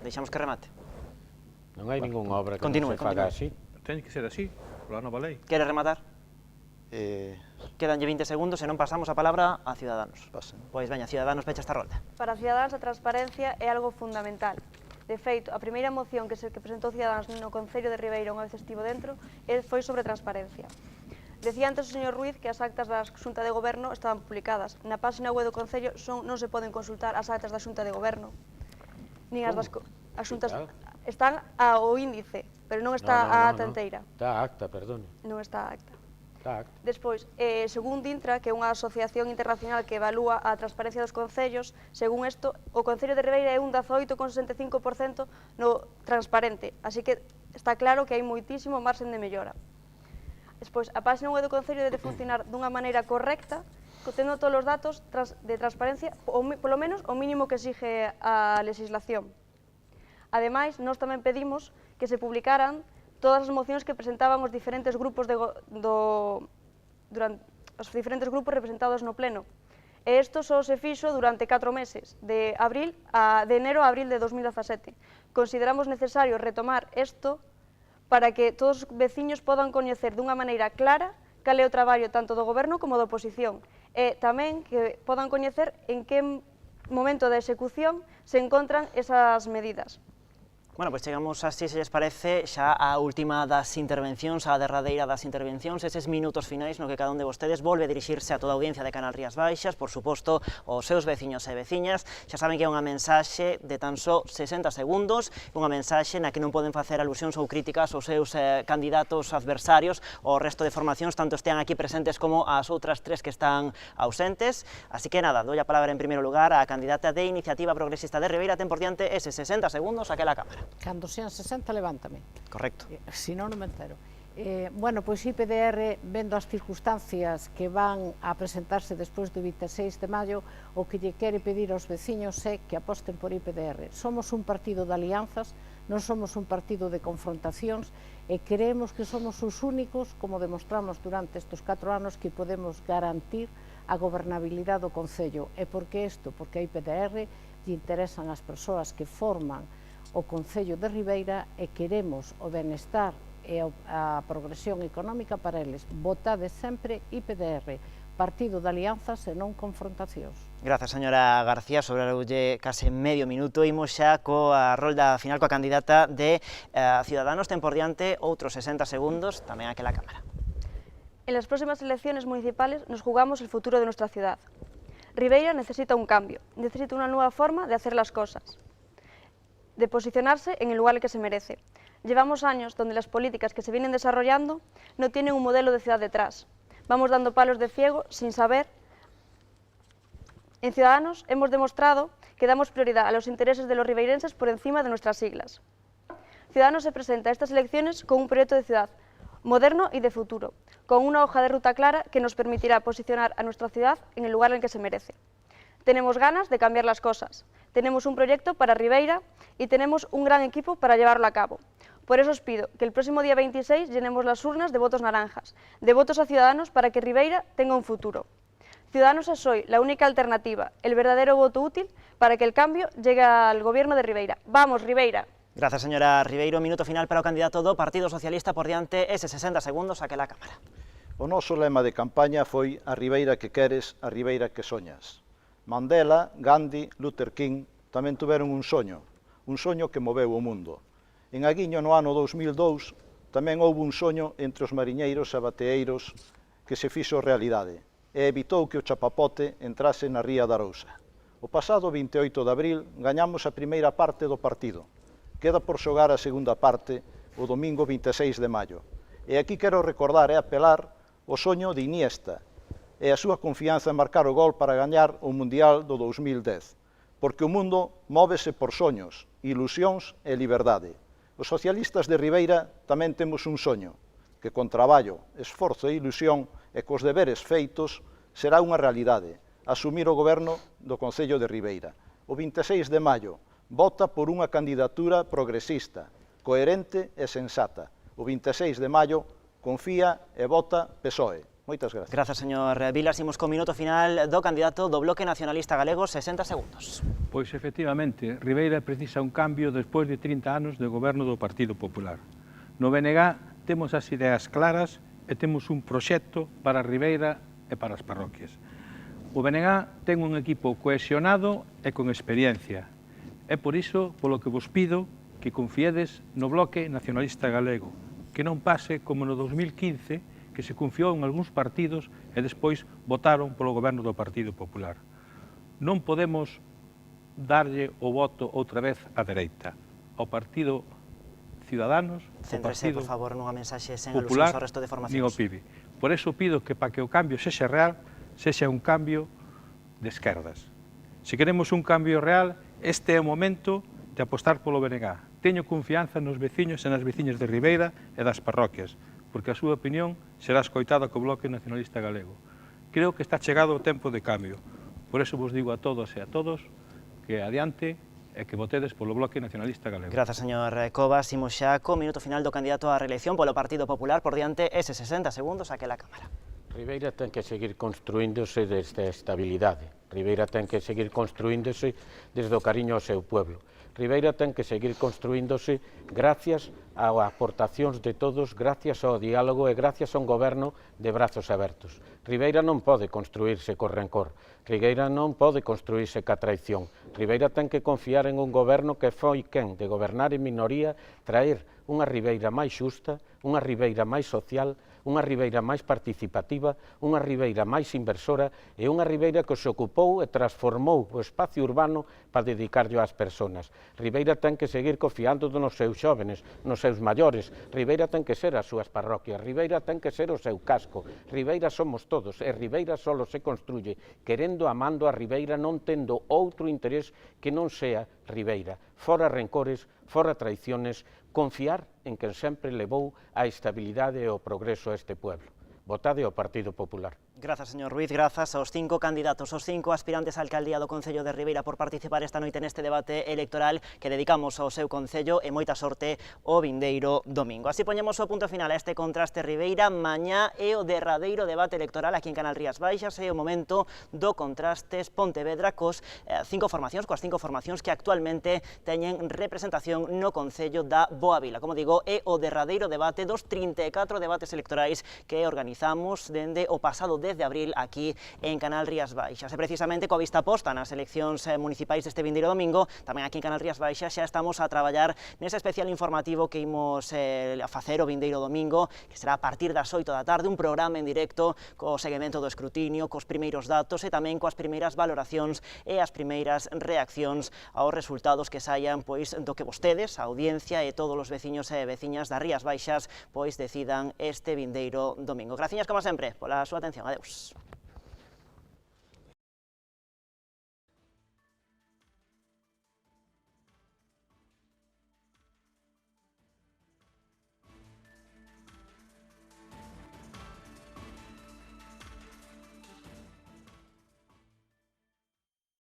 Deixamos que remate. Non hai ningunha obra que non se faga así. Ten que ser así, pola nova lei. Quere rematar? Quedanlle 20 segundos e non pasamos a palabra a Ciudadanos. Pois veña, Ciudadanos, pecha esta rolda. Para Ciudadanos a transparencia é algo fundamental. De feito, a primeira moción que presentou Ciudadanos no Concello de Ribeira unha vez estivo dentro foi sobre transparencia. Decía antes o señor Ruiz que as actas da Xunta de Goberno estaban publicadas. Na página web do Concello non se poden consultar as actas da Xunta de Goberno. Nin as xuntas están ao índice, pero non está a acta inteira. Está a acta, perdone. Non está a acta. Exacto. Despois, según DINTRA, que é unha asociación internacional que evalúa a transparencia dos concellos, según isto, o Concello de Ribeira é un 18,65% no transparente, así que está claro que hai moitísimo marxen de mellora. Despois, a página web do Concello debe funcionar dunha maneira correcta, tendo todos os datos de transparencia, polo menos o mínimo que exige a legislación. Ademais, nós tamén pedimos que se publicaran todas as mocións que presentaban os diferentes grupos representados no pleno. E isto só se fixo durante 4 meses, de enero a abril de 2017. Consideramos necesario retomar isto para que todos os veciños podan coñecer dunha maneira clara cal é o traballo tanto do goberno como da oposición, e tamén que podan coñecer en que momento da execución se encontran esas medidas. Bueno, pois chegamos así, se lles parece, xa a última das intervencións, a derradeira das intervencións, eses minutos finais no que cada un de vostedes volve a dirixirse a toda a audiencia de Canal Rías Baixas, por suposto, aos seus veciños e veciñas. Xa saben que é unha mensaxe de tan só 60 segundos, unha mensaxe na que non poden facer alusións ou críticas aos seus candidatos adversarios, o resto de formacións, tanto estean aquí presentes como as outras tres que están ausentes. Así que nada, dou a palabra en primeiro lugar á candidata de Iniciativa Progresista de Ribeira, ten por diante eses 60 segundos, aquela cámara. Cando sean 60, levántame. Correcto. Si non me entero. Bueno, pois IPDR, vendo as circunstancias que van a presentarse despois do 26 de maio, o que lle quere pedir aos veciños é que aposten por IPDR. Somos un partido de alianzas, non somos un partido de confrontacións, e creemos que somos os únicos, como demostramos durante estes 4 anos, que podemos garantir a gobernabilidade do Concello. E por que isto? Porque a IPDR lle interesan as persoas que forman o Concello de Ribeira e queremos o benestar e a progresión económica para eles. Votade sempre IPDR, partido de alianzas e non confrontacións. Grazas, señora García, sobreroulle case medio minuto. Imos xa coa rolda final coa candidata de Ciudadanos. Ten por diante outros 60 segundos, tamén aquela cámara. En las próximas elecciones municipales nos jugamos el futuro de nuestra ciudad. Ribeira necesita un cambio, necesita una nueva forma de hacer las cosas, de posicionarse en el lugar que se merece. Llevamos años donde las políticas que se vienen desarrollando no tienen un modelo de ciudad detrás. Vamos dando palos de ciego sin saber. En Ciudadanos hemos demostrado que damos prioridad a los intereses de los ribeirenses por encima de nuestras siglas. Ciudadanos se presenta a estas elecciones con un proyecto de ciudad moderno y de futuro, con una hoja de ruta clara que nos permitirá posicionar a nuestra ciudad en el lugar en el que se merece. Tenemos ganas de cambiar las cosas, tenemos un proyecto para Ribeira y tenemos un gran equipo para llevarlo a cabo. Por eso os pido que el próximo día 26 llenemos las urnas de votos naranjas, de votos a Ciudadanos para que Ribeira tenga un futuro. Ciudadanos es hoy la única alternativa, el verdadero voto útil para que el cambio llegue al gobierno de Ribeira. ¡Vamos, Ribeira! Grazas, señora Ribeiro. Minuto final para o candidato do Partido Socialista, por diante eses 60 segundos, aquela cámara. O noso lema de campaña foi a Ribeira que queres, a Ribeira que soñas. Mandela, Gandhi, Luther King tamén tuveron un soño que moveu o mundo. En Aguiño, no ano 2002, tamén houve un soño entre os mariñeiros e bateeiros que se fixo realidade e evitou que o chapapote entrase na ría da Arousa. O pasado 28 de abril gañamos a primeira parte do partido. Queda por xogar a segunda parte o domingo 26 de maio. E aquí quero recordar e apelar o soño de Iniesta e a súa confianza en marcar o gol para gañar o Mundial do 2010. Porque o mundo móvese por soños, ilusións e liberdade. Os socialistas de Ribeira tamén temos un soño, que con traballo, esforzo e ilusión e cos deberes feitos será unha realidade, asumir o goberno do Concello de Ribeira. O 26 de maio vota por unha candidatura progresista, coherente e sensata. O 26 de maio confía e vota PSOE. Moitas gracias. Grazas, señor Vilas. Imos co minuto final do candidato do Bloque Nacionalista Galego, 60 segundos. Pois, efectivamente, Ribeira precisa un cambio despois de 30 anos de goberno do Partido Popular. No BNG temos as ideas claras e temos un proxecto para Ribeira e para as parroquias. O BNG ten un equipo cohesionado e con experiencia. É por iso polo que vos pido que confiedes no Bloque Nacionalista Galego, que non pase como no 2015, que se confiou en algúns partidos e despois votaron polo goberno do Partido Popular. Non podemos darlle o voto outra vez á dereita, ao Partido Ciudadanos, ao Céntrese, Partido por favor, nunha mensaxe sen Popular, alusións ao resto de nin formacións. ao PIB. Por eso pido que para que o cambio sexa real, sexa un cambio de esquerdas. Se queremos un cambio real, este é o momento de apostar polo BNG. Teño confianza nos veciños e nas veciñas de Ribeira e das parroquias, porque a súa opinión será escoitada co Bloque Nacionalista Galego. Creo que está chegado o tempo de cambio. Por eso vos digo a todos e a todos que adiante e que votedes polo Bloque Nacionalista Galego. Grazas, señor Cobas. Imos xa co minuto final do candidato á reelección polo Partido Popular. Por diante, ese 60 segundos aquela Cámara. Ribeira ten que seguir construíndose desde a estabilidade. Ribeira ten que seguir construíndose desde o cariño ao seu pueblo. Ribeira ten que seguir construíndose gracias ás aportacións de todos, gracias ao diálogo e gracias a un goberno de brazos abertos. Ribeira non pode construírse co rencor. Ribeira non pode construírse ca traición. Ribeira ten que confiar en un goberno que foi quen de gobernar en minoría, traer unha Ribeira máis xusta, unha Ribeira máis social, unha Ribeira máis participativa, unha Ribeira máis inversora e unha Ribeira que se ocupou e transformou o espacio urbano para dedicarlo ás persoas. Ribeira ten que seguir confiando nos seus xóvenes, nos seus maiores. Ribeira ten que ser as súas parroquias. Ribeira ten que ser o seu casco. Ribeira somos todos e Ribeira solo se construye querendo, amando a Ribeira, non tendo outro interés que non sea Ribeira. Fora rencores, fora traiciones, confiar en quen sempre levou a estabilidade e o progreso a este pueblo. Votade ao Partido Popular. Grazas, señor Ruiz, grazas aos 5 candidatos, aos 5 aspirantes á alcaldía do Concello de Ribeira por participar esta noite neste debate electoral que dedicamos ao seu Concello e moita sorte o vindeiro domingo. Así poñemos o punto final a este contraste Ribeira. Mañá é o derradeiro debate electoral aquí en Canal Rías Baixas, é o momento do contrastes Pontevedra coas 5 formacións que actualmente teñen representación no Concello da Boa Vila. Como digo, é o derradeiro debate dos 34 debates electorais que organizamos dende o pasado 10 de abril aquí en Canal Rías Baixas. E precisamente coa vista posta nas eleccións municipais deste vindeiro domingo, tamén aquí en Canal Rías Baixas xa estamos a traballar nese especial informativo que imos a facer o vindeiro domingo, que será a partir das 8 da tarde, un programa en directo co seguimento do escrutinio, cos primeiros datos e tamén coas primeiras valoracións e as primeiras reaccións aos resultados que saian pois do que vostedes, a audiencia e todos os veciños e veciñas das Rías Baixas pois decidan este vindeiro domingo. Graciñas, como sempre, pola súa atención. Adeus.